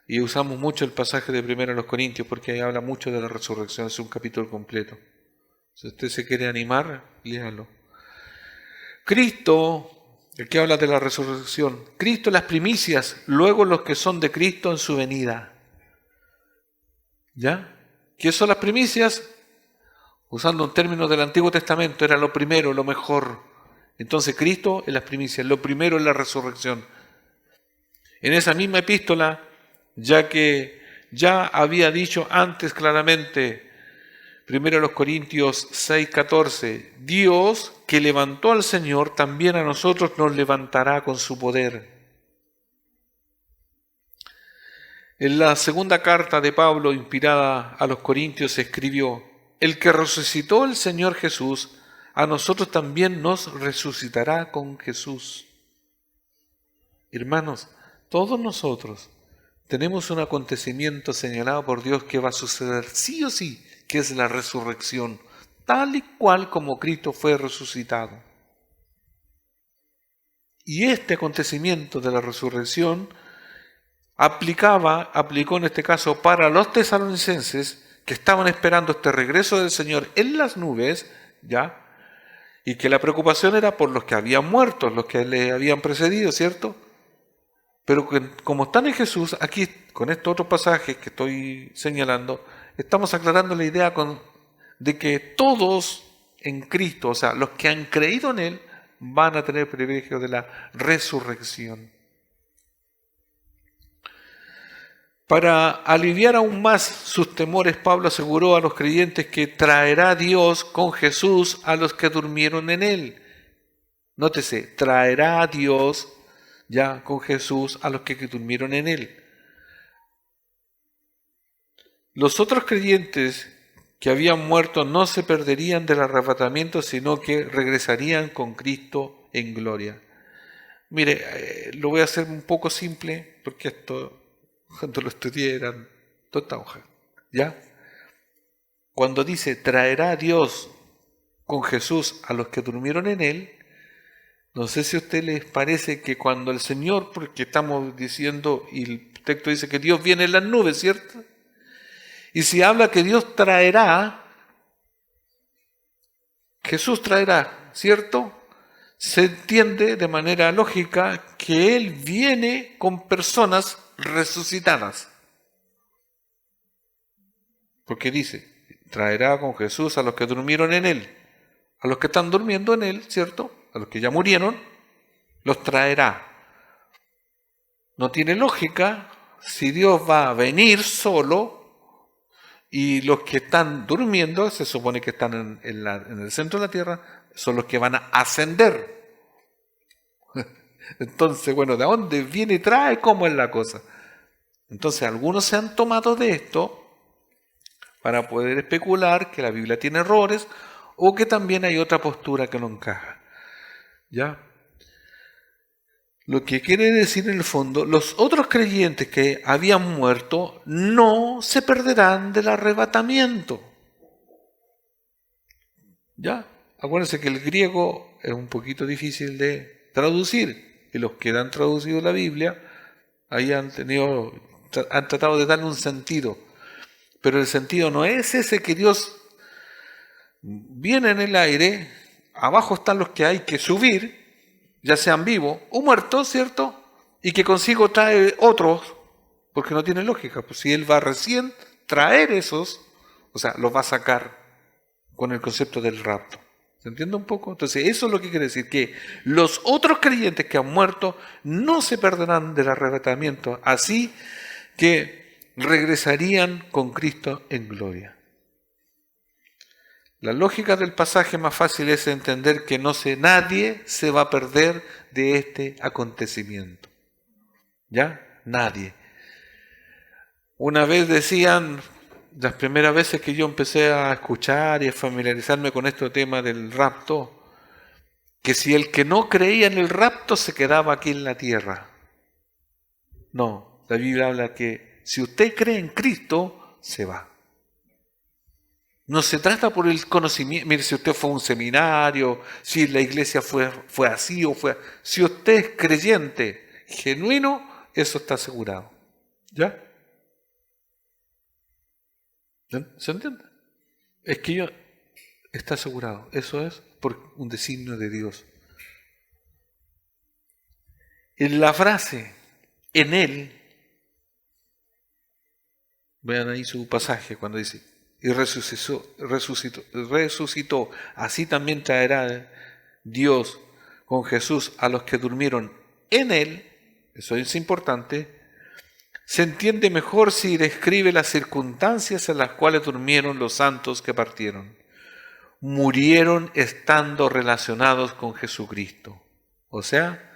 Y usamos mucho el pasaje de 1 Corintios porque ahí habla mucho de la resurrección, es un capítulo completo. Si usted se quiere animar, léalo. Cristo, el que habla de la resurrección, Cristo las primicias, luego los que son de Cristo en su venida. ¿Ya? ¿Qué son las primicias? Usando un término del Antiguo Testamento, era lo primero, lo mejor. Entonces Cristo es las primicias, lo primero es la resurrección. En esa misma epístola, ya que ya había dicho antes claramente, 1 Corintios 6:14, Dios que levantó al Señor, también a nosotros nos levantará con su poder. En la segunda carta de Pablo, inspirada a los Corintios, se escribió, el que resucitó el Señor Jesús, a nosotros también nos resucitará con Jesús. Hermanos, todos nosotros tenemos un acontecimiento señalado por Dios que va a suceder sí o sí, que es la resurrección, tal y cual como Cristo fue resucitado. Y este acontecimiento de la resurrección aplicó en este caso para los tesalonicenses que estaban esperando este regreso del Señor en las nubes, ¿ya? Y que la preocupación era por los que habían muerto, los que le habían precedido, ¿cierto? Pero como están en Jesús, aquí con estos otros pasajes que estoy señalando, estamos aclarando la idea de que todos en Cristo, o sea, los que han creído en Él, van a tener el privilegio de la resurrección. Para aliviar aún más sus temores, Pablo aseguró a los creyentes que traerá Dios con Jesús a los que durmieron en Él. Nótese, traerá a Dios ya con Jesús a los que durmieron en Él. Los otros creyentes que habían muerto no se perderían del arrebatamiento, sino que regresarían con Cristo en gloria. Mire, lo voy a hacer un poco simple, porque esto, cuando lo estudié, eran toda esta hoja. ¿Ya? Cuando dice, traerá Dios con Jesús a los que durmieron en Él, no sé si a ustedes les parece que cuando el Señor, porque estamos diciendo, y el texto dice que Dios viene en las nubes, ¿cierto? Y si habla que Dios traerá, Jesús traerá, ¿cierto? Se entiende de manera lógica que Él viene con personas resucitadas. Porque dice, traerá con Jesús a los que durmieron en Él. A los que están durmiendo en Él, ¿cierto? A los que ya murieron, los traerá. No tiene lógica si Dios va a venir solo y los que están durmiendo, se supone que están en el centro de la tierra, son los que van a ascender. Entonces, bueno, ¿de dónde viene y trae? ¿Cómo es la cosa? Entonces, algunos se han tomado de esto para poder especular que la Biblia tiene errores o que también hay otra postura que no encaja. ¿Ya? Lo que quiere decir en el fondo, los otros creyentes que habían muerto no se perderán del arrebatamiento. ¿Ya? Acuérdense que el griego es un poquito difícil de traducir, y los que han traducido la Biblia ahí han tratado de darle un sentido, pero el sentido no es ese que Dios viene en el aire, abajo están los que hay que subir, ya sean vivos o muertos, ¿cierto? Y que consigo trae otros, porque no tiene lógica, pues si Él va recién traer esos, o sea, los va a sacar con el concepto del rapto. ¿Se entiende un poco? Entonces, eso es lo que quiere decir, que los otros creyentes que han muerto no se perderán del arrebatamiento, así que regresarían con Cristo en gloria. La lógica del pasaje más fácil es entender que nadie se va a perder de este acontecimiento. ¿Ya? Nadie. Una vez decían, las primeras veces que yo empecé a escuchar y a familiarizarme con este tema del rapto, que si el que no creía en el rapto se quedaba aquí en la tierra. No, la Biblia habla que si usted cree en Cristo, se va. No se trata por el conocimiento, mire, si usted fue a un seminario, si la iglesia fue así o fue... Si usted es creyente, genuino, eso está asegurado. ¿Ya? ¿Se entiende? Es que está asegurado. Eso es por un designio de Dios. En la frase, en Él, vean ahí su pasaje cuando dice, y resucitó, así también traerá Dios con Jesús a los que durmieron en Él, eso es importante. Se entiende mejor si describe las circunstancias en las cuales durmieron los santos que partieron. Murieron estando relacionados con Jesucristo, o sea,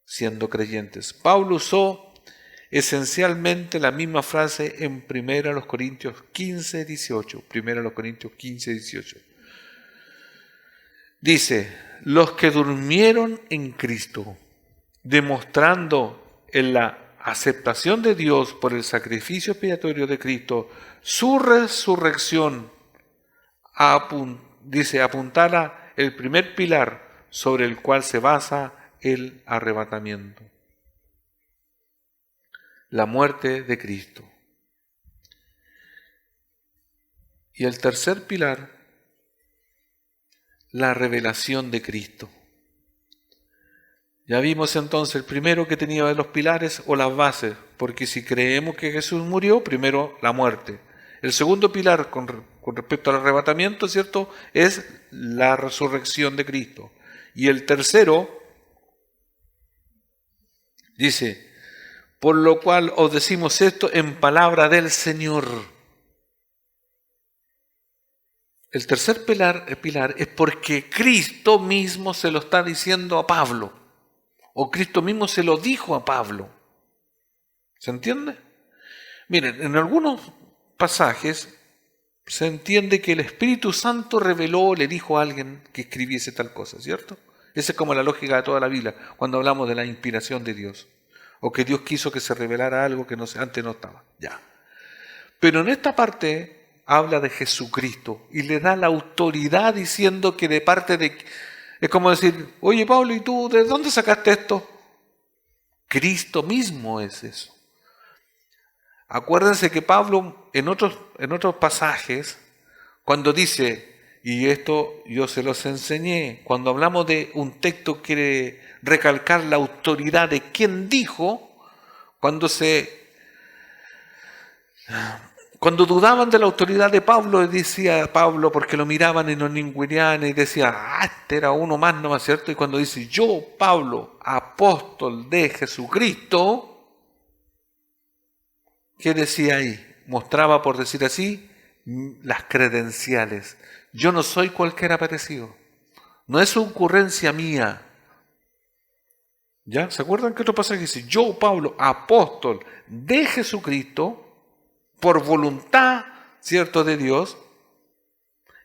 siendo creyentes. Pablo usó esencialmente la misma frase en 1 Corintios 15, 18. 1 Corintios 15, 18. Dice, los que durmieron en Cristo, demostrando en la aceptación de Dios por el sacrificio expiatorio de Cristo, su resurrección, apuntala el primer pilar sobre el cual se basa el arrebatamiento. La muerte de Cristo. Y el tercer pilar, la revelación de Cristo. Ya vimos entonces el primero que tenía los pilares o las bases, porque si creemos que Jesús murió, primero la muerte. El segundo pilar con respecto al arrebatamiento, ¿cierto?, es la resurrección de Cristo. Y el tercero dice, por lo cual os decimos esto en palabra del Señor. El tercer pilar es porque Cristo mismo se lo está diciendo a Pablo, o Cristo mismo se lo dijo a Pablo. ¿Se entiende? Miren, en algunos pasajes se entiende que el Espíritu Santo reveló, le dijo a alguien que escribiese tal cosa, ¿cierto? Esa es como la lógica de toda la Biblia, cuando hablamos de la inspiración de Dios. O que Dios quiso que se revelara algo que antes no estaba. Ya. Pero en esta parte habla de Jesucristo y le da la autoridad diciendo que de parte de... Es como decir, oye Pablo, ¿y tú de dónde sacaste esto? Cristo mismo es eso. Acuérdense que Pablo en otros pasajes, cuando dice, y esto yo se los enseñé, cuando hablamos de un texto quiere recalcar la autoridad de quien dijo, cuando dudaban de la autoridad de Pablo, decía Pablo, porque lo miraban y no ninguneaban y decía, este era uno más, ¿no es cierto? Y cuando dice, yo, Pablo, apóstol de Jesucristo, ¿qué decía ahí? Mostraba, por decir así, las credenciales. Yo no soy cualquiera parecido. No es ocurrencia mía. ¿Ya? ¿Se acuerdan que otro pasaje dice? Yo, Pablo, apóstol de Jesucristo, por voluntad, ¿cierto?, de Dios.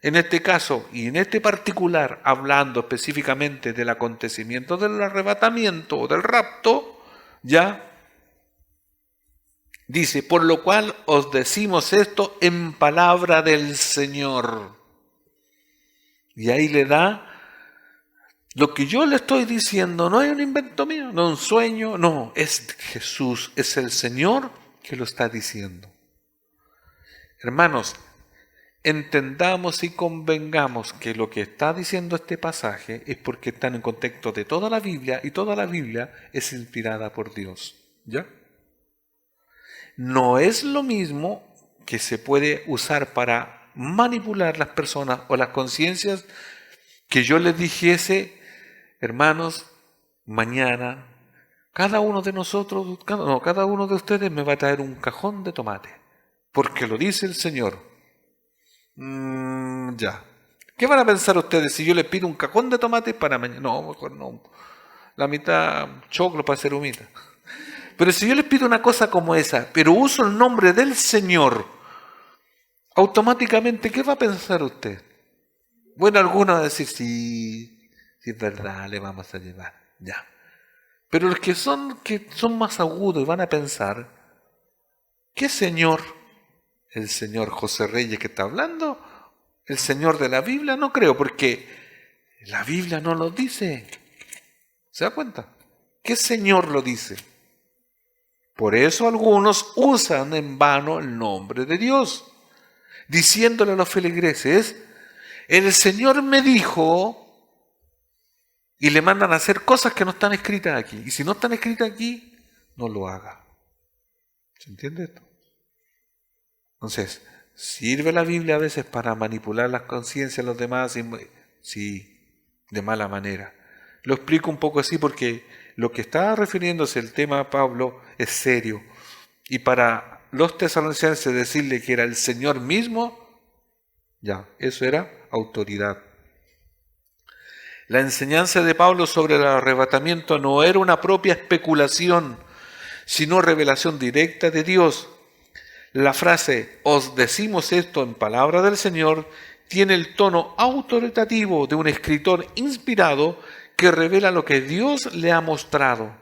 En este caso, y en este particular, hablando específicamente del acontecimiento del arrebatamiento o del rapto, ¿ya? Dice, por lo cual os decimos esto en palabra del Señor. Y ahí le da, lo que yo le estoy diciendo no es un invento mío, no es un sueño, no, es Jesús, es el Señor que lo está diciendo. Hermanos, entendamos y convengamos que lo que está diciendo este pasaje es porque está en el contexto de toda la Biblia y toda la Biblia es inspirada por Dios. ¿Ya? No es lo mismo que se puede usar para manipular las personas o las conciencias que yo les dijese, hermanos, mañana cada uno de nosotros, cada uno de ustedes me va a traer un cajón de tomate, porque lo dice el Señor. Ya. ¿Qué van a pensar ustedes si yo les pido un cajón de tomate para mañana? No, mejor no. La mitad choclo para hacer humita. Pero si yo les pido una cosa como esa, pero uso el nombre del Señor, automáticamente, ¿qué va a pensar usted? Bueno, algunos van a decir, sí, es verdad, le vamos a llevar, ya. Pero los que son más agudos y van a pensar, ¿qué Señor? ¿El Señor José Reyes que está hablando? ¿El Señor de la Biblia? No creo, porque la Biblia no lo dice. ¿Se da cuenta? ¿Qué Señor lo dice? Por eso algunos usan en vano el nombre de Dios, diciéndole a los feligreses, el Señor me dijo, y le mandan a hacer cosas que no están escritas aquí. Y si no están escritas aquí, no lo haga. ¿Se entiende esto? Entonces, ¿sirve la Biblia a veces para manipular las conciencias de los demás? Sí, de mala manera. Lo explico un poco así porque lo que está refiriéndose el tema Pablo es serio. Y para los tesalonicenses decirle que era el Señor mismo, ya, eso era autoridad. La enseñanza de Pablo sobre el arrebatamiento no era una propia especulación, sino revelación directa de Dios. La frase, os decimos esto en palabra del Señor, tiene el tono autoritativo de un escritor inspirado que revela lo que Dios le ha mostrado.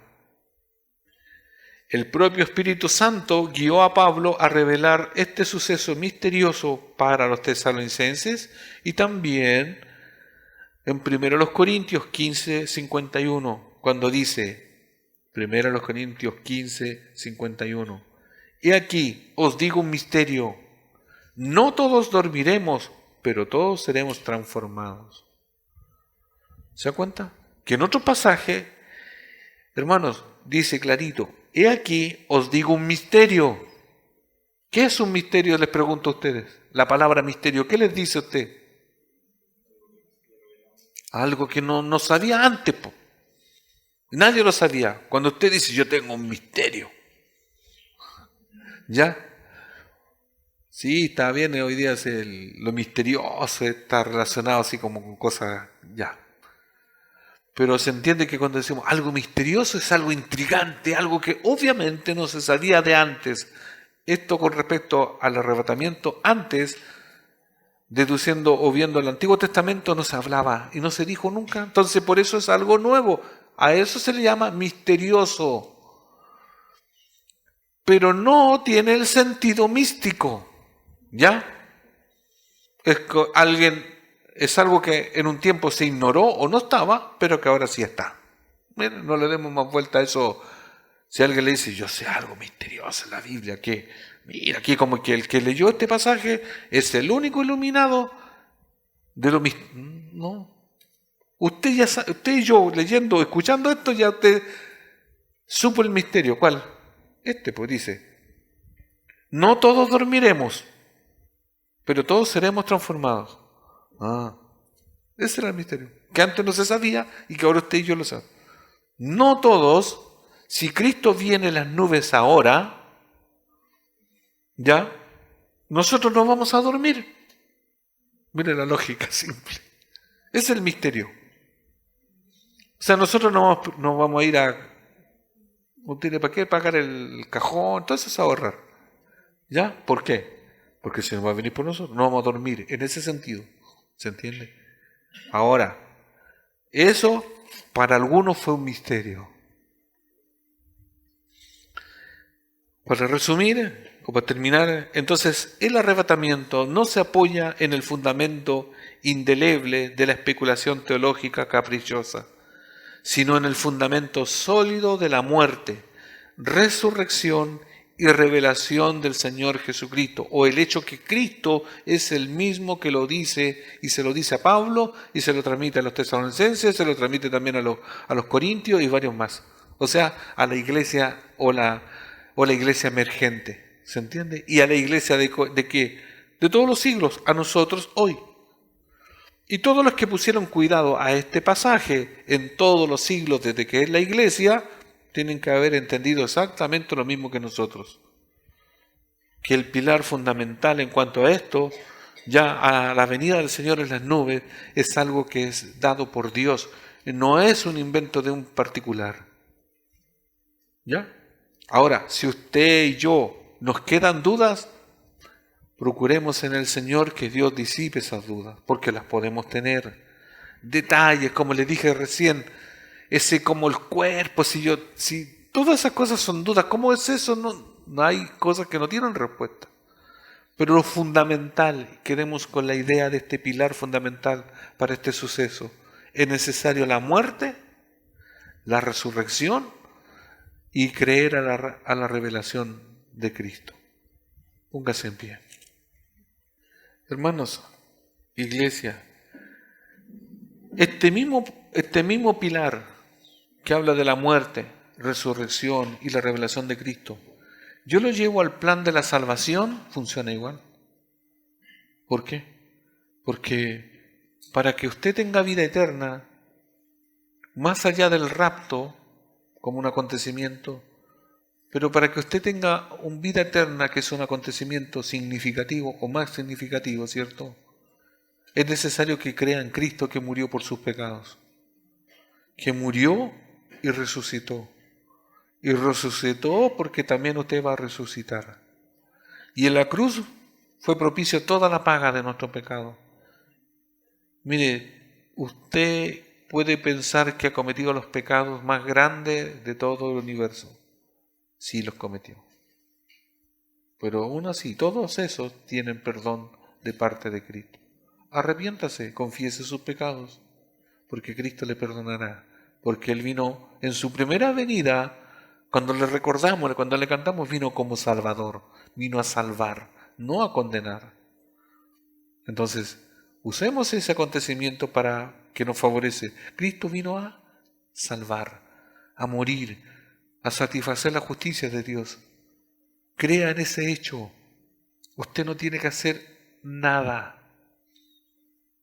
El propio Espíritu Santo guió a Pablo a revelar este suceso misterioso para los tesalonicenses y también en 1 Corintios 15, 51, cuando dice, 1 Corintios 15, 51, he aquí, os digo un misterio, no todos dormiremos, pero todos seremos transformados. ¿Se da cuenta? Que en otro pasaje, hermanos, dice clarito, he aquí, os digo un misterio. ¿Qué es un misterio? Les pregunto a ustedes. La palabra misterio, ¿qué les dice a usted? Algo que no sabía antes. Nadie lo sabía. Cuando usted dice, yo tengo un misterio. ¿Ya? Sí, está bien, hoy día lo misterioso está relacionado así como con cosas, ya. Pero se entiende que cuando decimos algo misterioso es algo intrigante, algo que obviamente no se sabía de antes. Esto con respecto al arrebatamiento, antes, deduciendo o viendo el Antiguo Testamento, no se hablaba y no se dijo nunca. Entonces por eso es algo nuevo. A eso se le llama misterioso. pero no tiene el sentido místico. ¿Ya? Es algo que en un tiempo se ignoró o no estaba, pero que ahora sí está. Miren, no le demos más vuelta a eso. Si alguien le dice, yo sé algo misterioso en la Biblia, que mira, aquí como que el que leyó este pasaje es el único iluminado de lo misterioso. No. Usted y yo leyendo, escuchando esto, ya usted supo el misterio. ¿Cuál? Pues dice, no todos dormiremos, pero todos seremos transformados. Ese era el misterio, que antes no se sabía y que ahora usted y yo lo sabemos. No todos, si Cristo viene en las nubes ahora, ya, nosotros no vamos a dormir. Mire la lógica simple. Ese es el misterio. O sea, nosotros no vamos a ir a... No tiene para qué pagar el cajón, entonces ahorrar. ¿Ya? ¿Por qué? Porque si no va a venir por nosotros, no vamos a dormir. En ese sentido. ¿Se entiende? Ahora, eso para algunos fue un misterio. Para resumir, o para terminar, entonces el arrebatamiento no se apoya en el fundamento indeleble de la especulación teológica caprichosa, sino en el fundamento sólido de la muerte, resurrección y revelación del Señor Jesucristo, o el hecho que Cristo es el mismo que lo dice, y se lo dice a Pablo, y se lo transmite a los tesalonicenses, se lo transmite también a los corintios y varios más. O sea, a la iglesia o la iglesia emergente, ¿se entiende? Y a la iglesia de qué? De todos los siglos, a nosotros hoy. Y todos los que pusieron cuidado a este pasaje en todos los siglos desde que es la iglesia, tienen que haber entendido exactamente lo mismo que nosotros. Que el pilar fundamental en cuanto a esto, ya a la venida del Señor en las nubes, es algo que es dado por Dios. No es un invento de un particular. ¿Ya? Ahora, si usted y yo nos quedan dudas, procuremos en el Señor que Dios disipe esas dudas, porque las podemos tener. Detalles, como le dije recién, ese como el cuerpo, si todas esas cosas son dudas, ¿cómo es eso? No hay cosas que no tienen respuesta. Pero lo fundamental, quedemos con la idea de este pilar fundamental para este suceso, es necesario la muerte, la resurrección y creer a la revelación de Cristo. Póngase en pie. Hermanos, iglesia, este mismo pilar que habla de la muerte, resurrección y la revelación de Cristo, yo lo llevo al plan de la salvación, funciona igual. ¿Por qué? Porque para que usted tenga vida eterna, más allá del rapto, como un acontecimiento, pero para que usted tenga una vida eterna, que es un acontecimiento significativo o más significativo, ¿cierto? Es necesario que crea en Cristo que murió por sus pecados, que murió y resucitó. Y resucitó porque también usted va a resucitar. Y en la cruz fue propicio toda la paga de nuestro pecado. Mire, usted puede pensar que ha cometido los pecados más grandes de todo el universo. Sí los cometió. Pero aún así, todos esos tienen perdón de parte de Cristo. Arrepiéntase, confiese sus pecados, porque Cristo le perdonará. Porque Él vino en su primera venida, cuando le recordamos, cuando le cantamos, vino como Salvador, vino a salvar, no a condenar. Entonces, usemos ese acontecimiento para que nos favorece. Cristo vino a salvar, a morir, a satisfacer la justicia de Dios. Crea en ese hecho. Usted no tiene que hacer nada.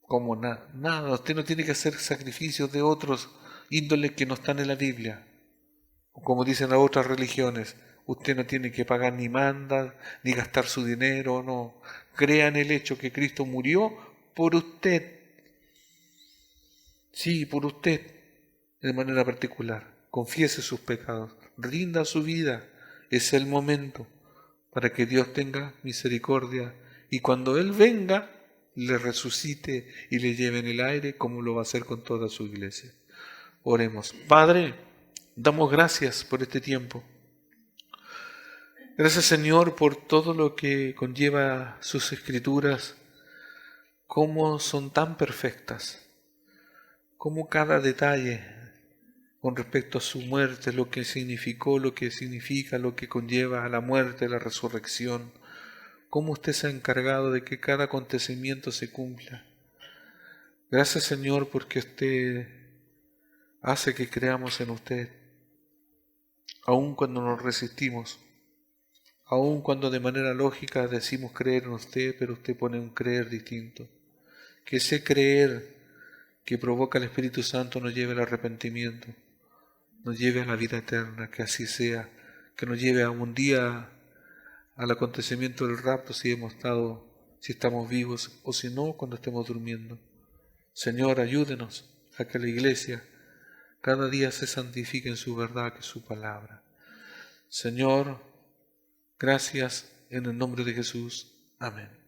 Como nada. Usted no tiene que hacer sacrificios de otros índoles que no están en la Biblia. O como dicen las otras religiones, usted no tiene que pagar ni mandas, ni gastar su dinero, no. Crea en el hecho que Cristo murió por usted. Sí, por usted, de manera particular. Confiese sus pecados, rinda su vida. Es el momento para que Dios tenga misericordia y cuando Él venga, le resucite y le lleve en el aire como lo va a hacer con toda su iglesia. Oremos. Padre, damos gracias por este tiempo. Gracias, Señor, por todo lo que conlleva sus escrituras, cómo son tan perfectas, cómo cada detalle con respecto a su muerte, lo que significó, lo que significa, lo que conlleva a la muerte, la resurrección, cómo usted se ha encargado de que cada acontecimiento se cumpla. Gracias, Señor, porque usted hace que creamos en usted, aun cuando nos resistimos, aun cuando de manera lógica decimos creer en usted, pero usted pone un creer distinto. Que ese creer que provoca el Espíritu Santo nos lleve al arrepentimiento, nos lleve a la vida eterna, que así sea, que nos lleve a un día al acontecimiento del rapto si estamos vivos o si no, cuando estemos durmiendo. Señor, ayúdenos a que la Iglesia cada día se santifique en su verdad, que es su palabra. Señor, gracias en el nombre de Jesús. Amén.